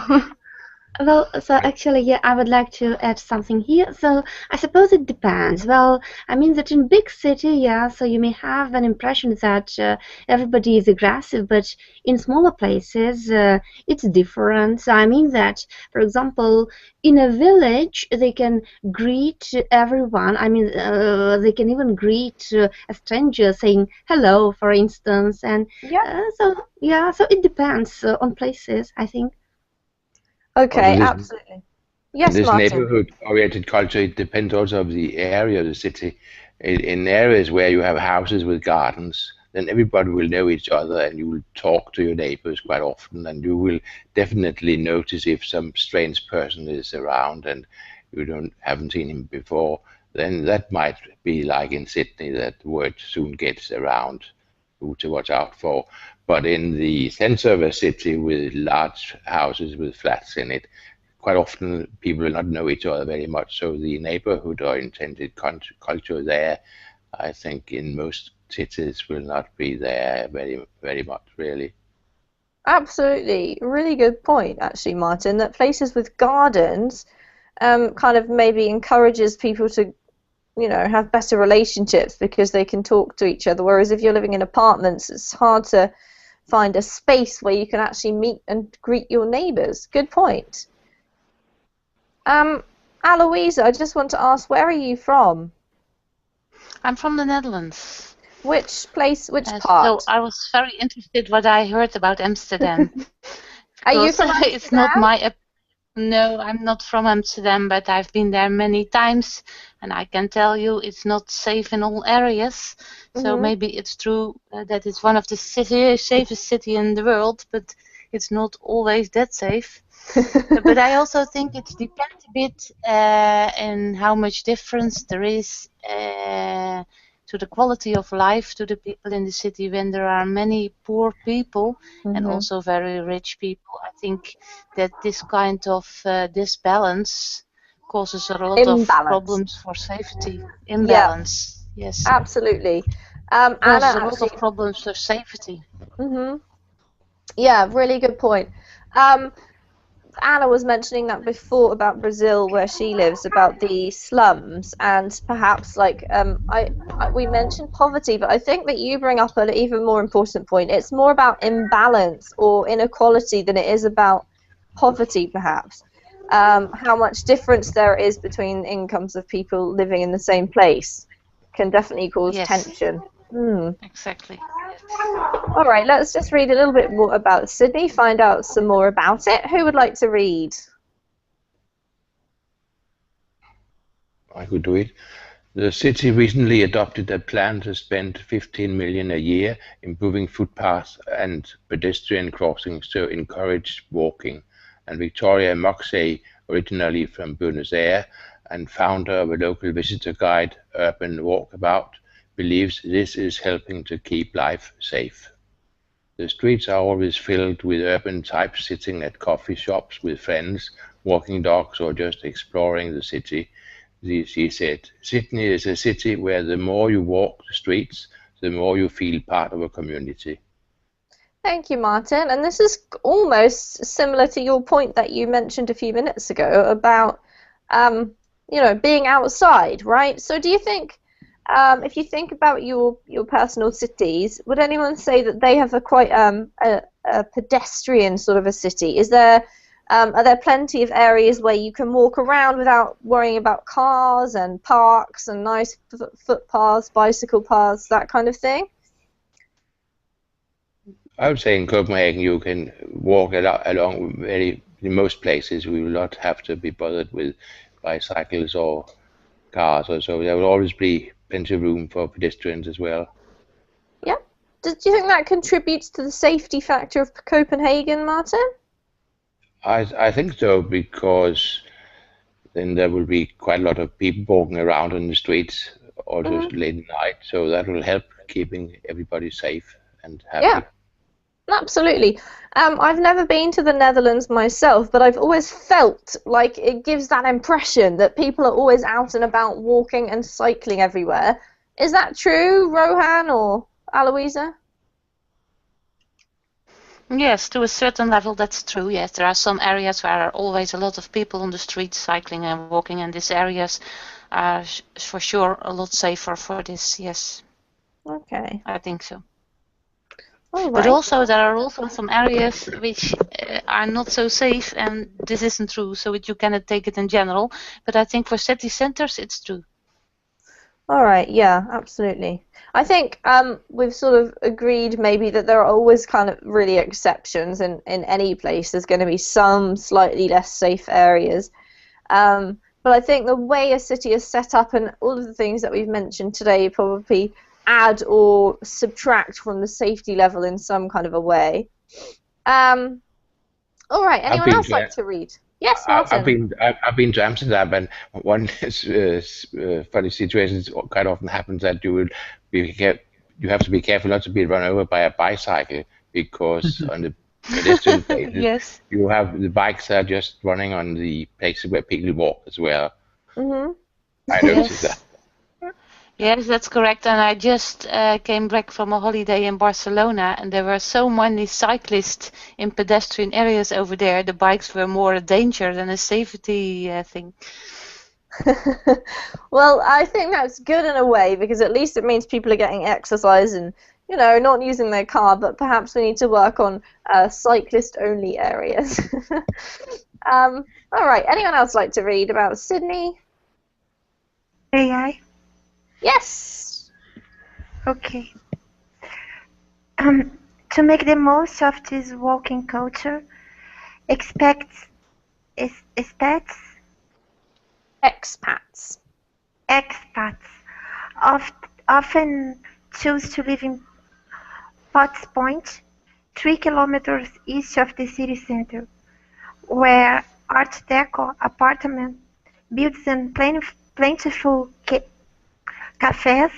Well, so actually, yeah, I would like to add something here. So I suppose it depends. Well, I mean that in big city, yeah, so you may have an impression that everybody is aggressive, but in smaller places, it's different. So I mean that, for example, in a village, they can greet everyone. I mean, they can even greet a stranger saying hello, for instance. And so it depends on places, I think. Okay, absolutely. Yes, this Martin. neighborhood-oriented culture, it depends also of the area of the city. In areas where you have houses with gardens, then everybody will know each other, and you will talk to your neighbors quite often, and you will definitely notice if some strange person is around and you haven't seen him before. Then that might be like in Sydney, that word soon gets around who to watch out for. But in the center of a city with large houses with flats in it, quite often people will not know each other very much. So the neighborhood or intended culture there, I think in most cities will not be there very, very much, really. Absolutely. Really good point, actually, Martin, that places with gardens kind of maybe encourages people to, have better relationships because they can talk to each other. Whereas if you're living in apartments, it's hard to find a space where you can actually meet and greet your neighbors. Good point. Aloisa, I just want to ask, where are you from? I'm from the Netherlands. Which place, which part? So I was very interested what I heard about Amsterdam. Are you from Amsterdam? It's not no, I'm not from Amsterdam, but I've been there many times, and I can tell you it's not safe in all areas. So maybe it's true that it's one of the safest city in the world, but it's not always that safe. But I also think it depends a bit in how much difference there is to the quality of life to the people in the city when there are many poor people and also very rich people. I think that this kind of disbalance causes a lot of problems for safety. Imbalance, yes. Absolutely. Causes a lot of problems for safety. Yeah, really good point. Anna was mentioning that before about Brazil, where she lives, about the slums, and perhaps we mentioned poverty, but I think that you bring up an even more important point. It's more about imbalance or inequality than it is about poverty, perhaps. How much difference there is between incomes of people living in the same place can definitely cause tension. Exactly. All right, let's just read a little bit more about Sydney, find out some more about it. Who would like to read? I could do it. The city recently adopted a plan to spend 15 million a year improving footpaths and pedestrian crossings to encourage walking. And Victoria Moxey, originally from Buenos Aires and founder of a local visitor guide, Urban Walkabout, believes this is helping to keep life safe. The streets are always filled with urban types sitting at coffee shops with friends, walking dogs, or just exploring the city. She said, Sydney is a city where the more you walk the streets, the more you feel part of a community. Thank you, Martin. And this is almost similar to your point that you mentioned a few minutes ago about, being outside, right? So do you think, if you think about your personal cities, would anyone say that they have quite a pedestrian sort of a city? Is there Are there plenty of areas where you can walk around without worrying about cars and parks and nice footpaths, bicycle paths, that kind of thing? I would say in Copenhagen you can walk along in most places. We will not have to be bothered with bicycles or cars, or so there will always be plenty of room for pedestrians as well. Yeah. Do you think that contributes to the safety factor of Copenhagen, Martin? I think so, because then there will be quite a lot of people walking around on the streets, also late at night, so that will help keeping everybody safe and happy. Yeah. Absolutely. I've never been to the Netherlands myself, but I've always felt like it gives that impression that people are always out and about walking and cycling everywhere. Is that true, Rohan or Aloisa? Yes, to a certain level that's true. Yes, there are some areas where there are always a lot of people on the streets cycling and walking, and these areas are for sure a lot safer for this. Yes. Okay. I think so. All right. But also there are also some areas which are not so safe, and this isn't true, so you cannot take it in general. But I think for city centers it's true. All right, yeah, absolutely. I think we've sort of agreed maybe that there are always kind of really exceptions in any place. There's going to be some slightly less safe areas. But I think the way a city is set up and all of the things that we've mentioned today probably add or subtract from the safety level in some kind of a way. All right, anyone else like to read? Yes, Martin. I've been to Amsterdam, and one funny situation quite often happens that you have to be careful not to be run over by a bicycle, because on the pedestrian places, yes, you have the bikes are just running on the places where people walk as well. I noticed that. Yes, that's correct. And I just came back from a holiday in Barcelona, and there were so many cyclists in pedestrian areas over there. The bikes were more a danger than a safety thing. Well, I think that's good in a way, because at least it means people are getting exercise and, you know, not using their car, but perhaps we need to work on cyclist-only areas. All right, anyone else like to read about Sydney? AI? Yes. Okay. To make the most of this walking culture, expats often choose to live in Potts Point, 3 kilometers east of the city center, where Art Deco apartment builds and plentiful cafes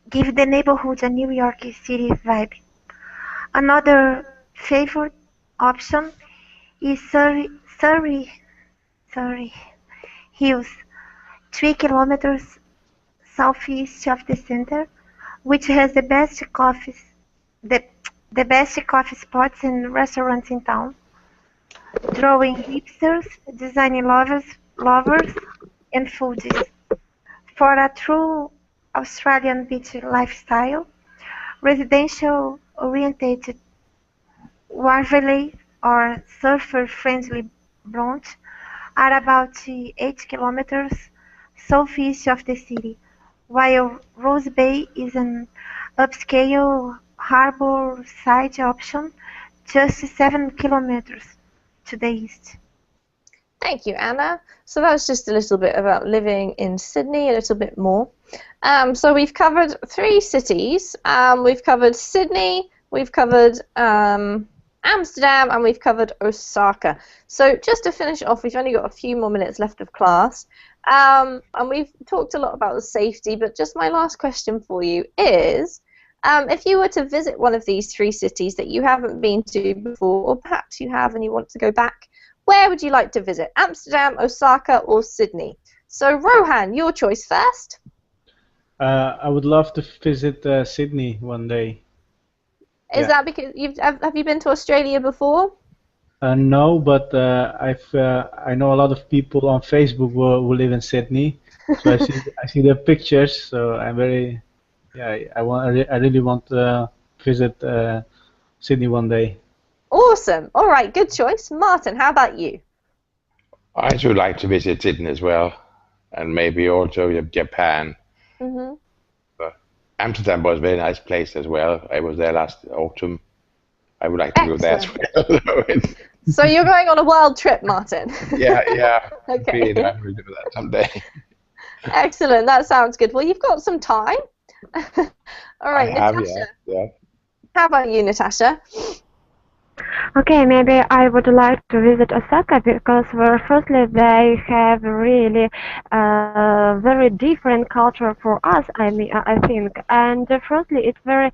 give the neighborhood a New York City vibe. Another favorite option is Surrey Hills, 3 kilometers southeast of the center, which has the best coffee spots and restaurants in town, drawing hipsters, design lovers, and foodies. For a true Australian beach lifestyle, residential-oriented Waverley or surfer-friendly Bronte are about 8 kilometers southeast of the city, while Rose Bay is an upscale harbour-side option just 7 kilometers to the east. Thank you, Anna. So that was just a little bit about living in Sydney, a little bit more. So we've covered 3 cities. We've covered Sydney, we've covered Amsterdam, and we've covered Osaka. So just to finish off, we've only got a few more minutes left of class. And we've talked a lot about the safety, but just my last question for you is, if you were to visit one of these 3 cities that you haven't been to before, or perhaps you have and you want to go back, where would you like to visit? Amsterdam, Osaka, or Sydney? So, Rohan, your choice first. I would love to visit Sydney one day. Is that because have you been to Australia before? No, but I know a lot of people on Facebook who live in Sydney. So I see their pictures. So I'm very I really want to visit Sydney one day. All Awesome. All right, good choice. Martin, how about you? I should like to visit Sydney as well, and maybe also Japan. Mm-hmm. But Amsterdam was a very nice place as well. I was there last autumn. I would like to go there as well. So you're going on a world trip, Martin? Yeah. Okay. I will do that someday. Excellent. That sounds good. Well, you've got some time. All right, Natasha. Yeah. How about you, Natasha? Okay, maybe I would like to visit Osaka because, well, firstly, they have really very different culture for us. I mean, I think, and firstly, it's very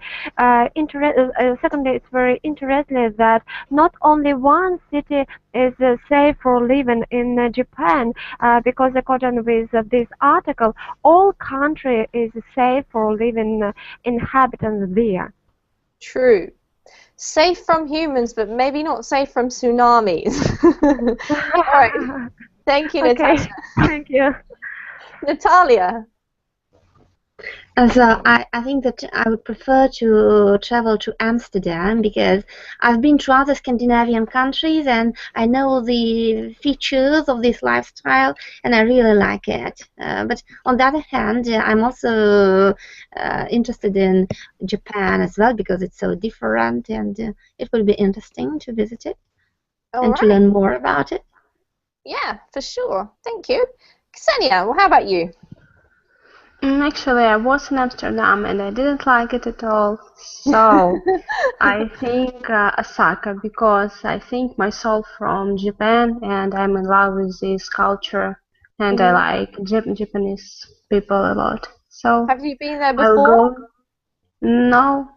secondly, it's very interesting that not only one city is safe for living in Japan, because according with this article, all country is safe for living inhabitants there. True. Safe from humans, but maybe not safe from tsunamis. All right. Thank you, Okay. Natasha. Thank you. Natalia. So I think that I would prefer to travel to Amsterdam because I've been to other Scandinavian countries and I know the features of this lifestyle and I really like it. But on the other hand, I'm also interested in Japan as well because it's so different and it will be interesting to visit it and to learn more about it. Yeah, for sure. Thank you. Ksenia, well, how about you? Actually, I was in Amsterdam and I didn't like it at all. So I think Osaka because I think myself from Japan and I'm in love with this culture and I like Japanese people a lot. So have you been there before? I'll go. No.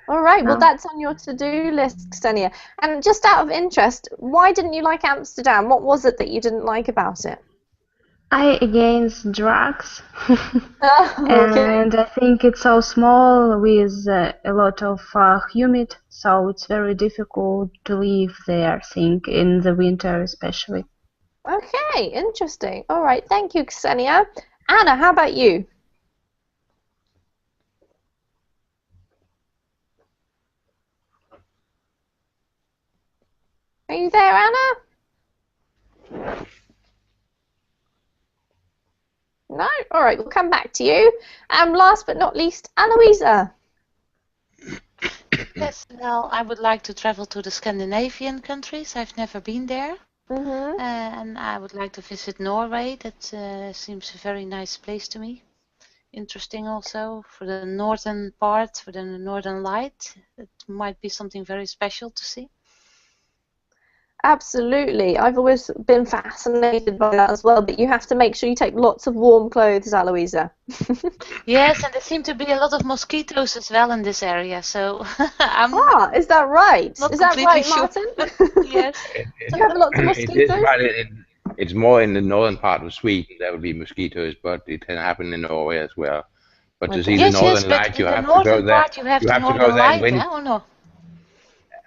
All right, well, that's on your to-do list, Ksenia. And just out of interest, why didn't you like Amsterdam? What was it that you didn't like about it? I against drugs. Okay. And I think it's so small with a lot of humid, so it's very difficult to live there, I think, in the winter especially. Okay, interesting. All right, thank you, Ksenia. Anna, how about you? Are you there, Anna? No? All right, we'll come back to you. Last but not least, Aloisa. Yes, well, I would like to travel to the Scandinavian countries. I've never been there. And I would like to visit Norway. That seems a very nice place to me. Interesting also for the northern part, for the northern light. It might be something very special to see. Absolutely. I've always been fascinated by that as well, but you have to make sure you take lots of warm clothes, Aloisa. Yes, and there seem to be a lot of mosquitoes as well in this area, so is that right? Is that right, sure. Martin? Yes. Do you have lots of mosquitoes? It's more in the northern part of Sweden there will be mosquitoes, but it can happen in Norway as well. But to see the northern light, you have to go there. You have to go there in winter,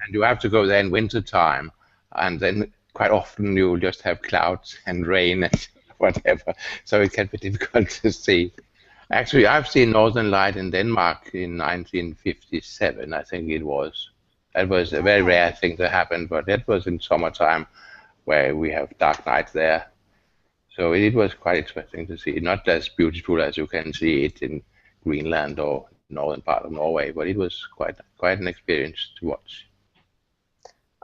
and you have to go there in winter time, and then quite often you'll just have clouds and rain and whatever, so it can be difficult to see. Actually, I've seen northern light in Denmark in 1957, I think it was. That was a very rare thing to happen, but that was in summertime where we have dark nights there. So it was quite interesting to see. Not as beautiful as you can see it in Greenland or northern part of Norway, but it was quite an experience to watch.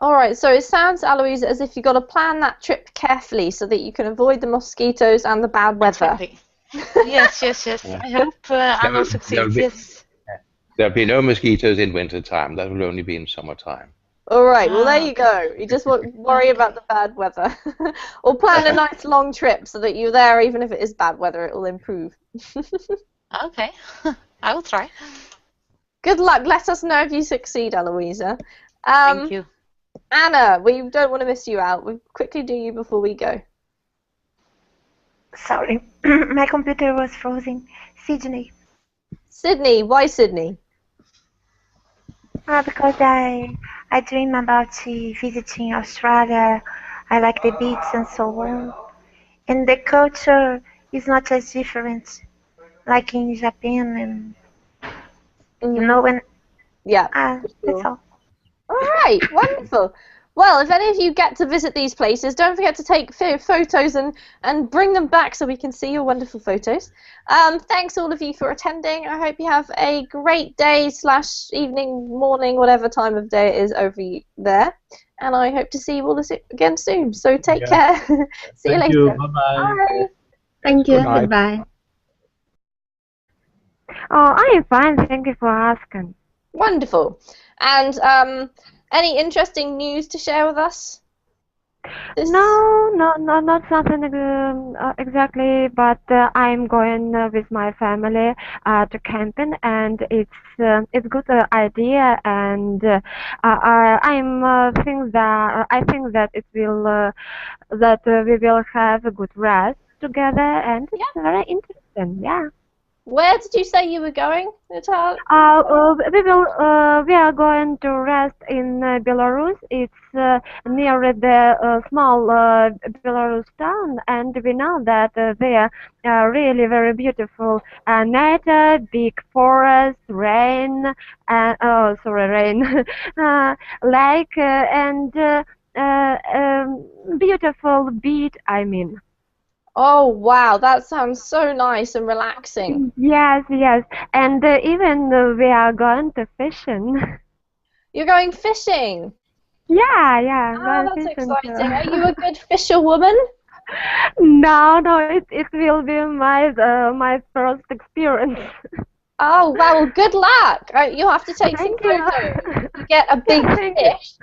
All right, so it sounds, Aloisa, as if you've got to plan that trip carefully so that you can avoid the mosquitoes and the bad weather. Exactly. Yes. Yeah. I hope I will succeed. Yes. There'll be no mosquitoes in winter time. That will only be in summertime. All right, well, there you go. You just won't worry about the bad weather. Or plan a nice long trip so that you're there even if it is bad weather, it will improve. Okay, I will try. Good luck. Let us know if you succeed, Aloisa. Thank you. Anna, we don't want to miss you out. We'll quickly do you before we go. Sorry, my computer was frozen. Sydney. Sydney, why Sydney? Because I dream about visiting Australia. I like the beach and so on. And the culture is not as different like in Japan and you know when yeah that's all. All Right, wonderful. Well, if any of you get to visit these places, don't forget to take photos and bring them back so we can see your wonderful photos. Thanks all of you for attending. I hope you have a great day / evening, morning, whatever time of day it is over there. And I hope to see you all again soon. So take care. See you later. Bye-bye. Bye. Thank you. Good night. Goodbye. Oh, I am fine. Thank you for asking. Wonderful. And any interesting news to share with us? No, not something exactly, but I'm going with my family to camping, and it's good idea, and I think that it will that we will have a good rest together, and it's very interesting. Yeah. Where did you say you were going, Natalia? We are going to rest in Belarus. It's near the small Belarus town, and we know that there are really very beautiful nature, big forest, rain, rain, lake, and beautiful beach. I mean. Oh wow, that sounds so nice and relaxing. Yes, and even we are going to fishing. You're going fishing? Yeah, Oh, going that's fishing exciting. too. Are you a good fisherwoman? No, it will be my first experience. Oh wow, well, good luck. You'll have to take some Thank you. photos. Get a big Thank you. fish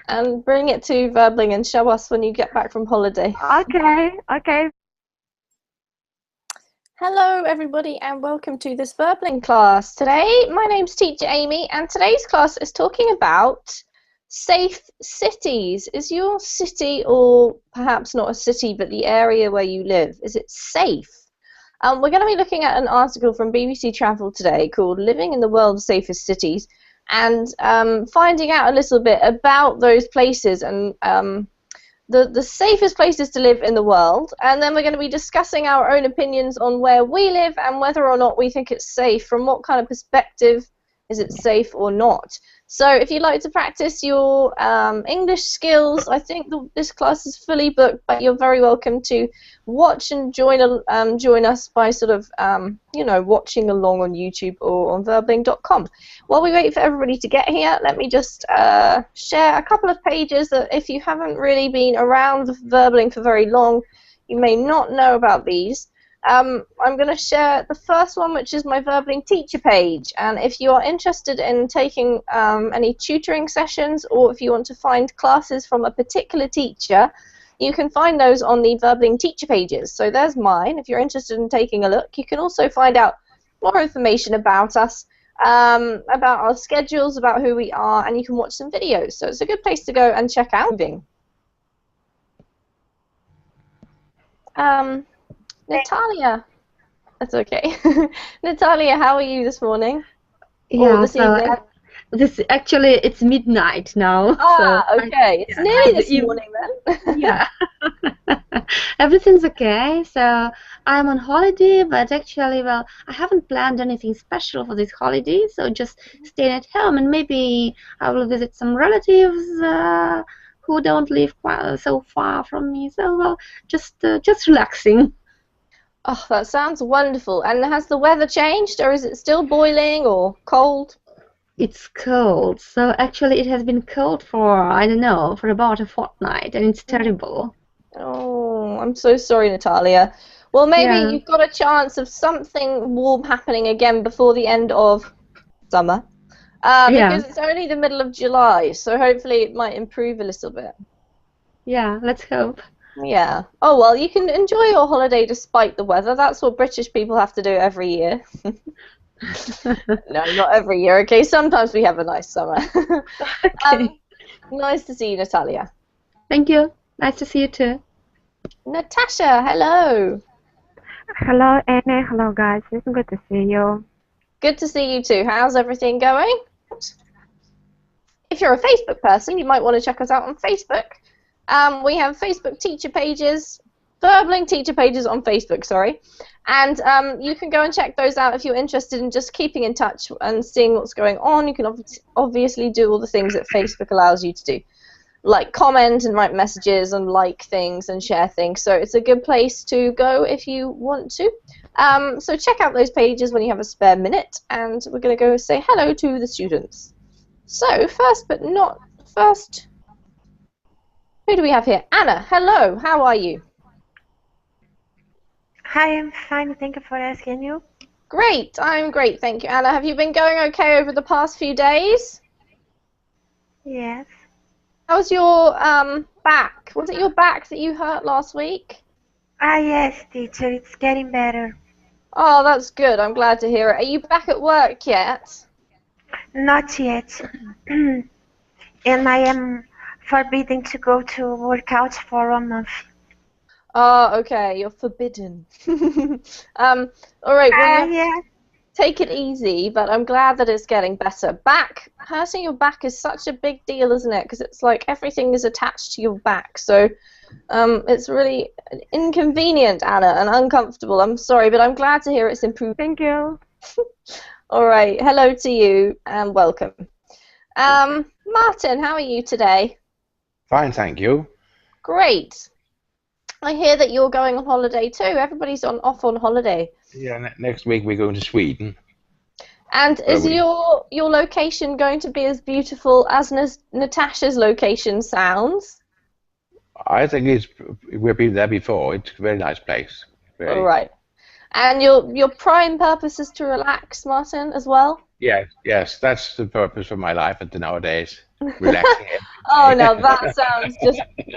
and bring it to Verbling and show us when you get back from holiday. Okay. Hello everybody and welcome to this Verbling class. Today my name's Teacher Amy and today's class is talking about safe cities. Is your city, or perhaps not a city but the area where you live, is it safe? We're going to be looking at an article from BBC Travel today called Living in the World's Safest Cities and finding out a little bit about those places and the safest places to live in the world, and then we're going to be discussing our own opinions on where we live and whether or not we think it's safe, from what kind of perspective is it safe or not. So if you'd like to practice your English skills, I think this class is fully booked, but you're very welcome to watch and join us by sort of watching along on YouTube or on verbling.com. While we wait for everybody to get here, let me just share a couple of pages that if you haven't really been around Verbling for very long, you may not know about these. I'm going to share the first one, which is my Verbling teacher page, and if you are interested in taking any tutoring sessions, or if you want to find classes from a particular teacher, you can find those on the Verbling teacher pages. So there's mine. If you're interested in taking a look, you can also find out more information about us, about our schedules, about who we are, and you can watch some videos. So it's a good place to go and check out. Natalia, that's okay. Natalia, how are you this morning? Yeah, or this evening? It's midnight now. Okay. It's nearly this morning then. Yeah. Everything's okay. So I'm on holiday, but actually, well, I haven't planned anything special for this holiday, so just staying at home, and maybe I will visit some relatives who don't live quite so far from me. So, well, just relaxing. Oh, that sounds wonderful. And has the weather changed, or is it still boiling or cold? It's cold. So actually it has been cold for, I don't know, for about a fortnight, and it's terrible. Oh, I'm so sorry, Natalia. Well, maybe you've got a chance of something warm happening again before the end of summer. Because it's only the middle of July, so hopefully it might improve a little bit. Yeah, let's hope. Yeah. Oh, well, you can enjoy your holiday despite the weather. That's what British people have to do every year. No, not every year, okay? Sometimes we have a nice summer. Okay. Nice to see you, Natalia. Thank you. Nice to see you too. Natasha, hello. Hello, Amy. Hello, guys. It's good to see you. Good to see you too. How's everything going? If you're a Facebook person, you might want to check us out on Facebook. We have Facebook teacher pages, Burbling teacher pages on Facebook, sorry. And you can go and check those out if you're interested in just keeping in touch and seeing what's going on. You can obviously do all the things that Facebook allows you to do, like comment and write messages and like things and share things. So it's a good place to go if you want to. So check out those pages when you have a spare minute, and we're going to go say hello to the students. So first but not first, who do we have here? Anna, hello, how are you? Hi, I'm fine. Thank you for asking. You? Great, I'm great, thank you, Anna. Have you been going okay over the past few days? Yes. How's your back? Was it your back that you hurt last week? Ah, yes, teacher. It's getting better. Oh, that's good. I'm glad to hear it. Are you back at work yet? Not yet. And I am forbidden to go to work out for a month. Oh, okay. You're forbidden. All right. Well, Yeah. take it easy, but I'm glad that it's getting better. Hurting your back is such a big deal, isn't it? Because it's like everything is attached to your back. So it's really inconvenient, Anna, and uncomfortable. I'm sorry, but I'm glad to hear it's improved. Thank you. All right. Hello to you, and welcome. Martin, how are you today? Fine, thank you. Great. I hear that you're going on holiday too. Everybody's off on holiday. Yeah, next week we're going to Sweden. And is your location going to be as beautiful as Natasha's location sounds? I think we've been there before. It's a very nice place. Very... All right. And your prime purpose is to relax, Martin, as well? Yes, that's the purpose of my life at the nowadays. Relaxing. Oh, now that sounds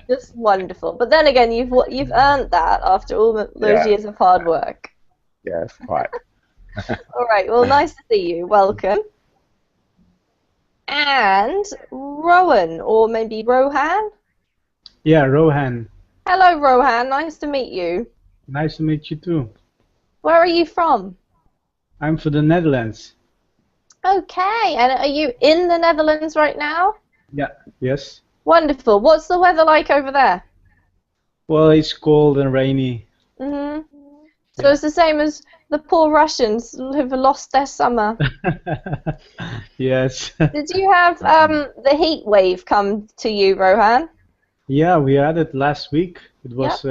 just wonderful. But then again, you've earned that after all those years of hard work. Yes, quite. All right. Well, nice to see you. Welcome. And Rowan, or maybe Rohan? Yeah, Rohan. Hello, Rohan. Nice to meet you. Nice to meet you too. Where are you from? I'm from the Netherlands. Okay. And are you in the Netherlands right now? Yeah. Yes. Wonderful. What's the weather like over there? Well, it's cold and rainy. Mhm. So it's the same as the poor Russians who've lost their summer. Yes. Did you have the heat wave come to you, Rohan? Yeah, we had it last week. It was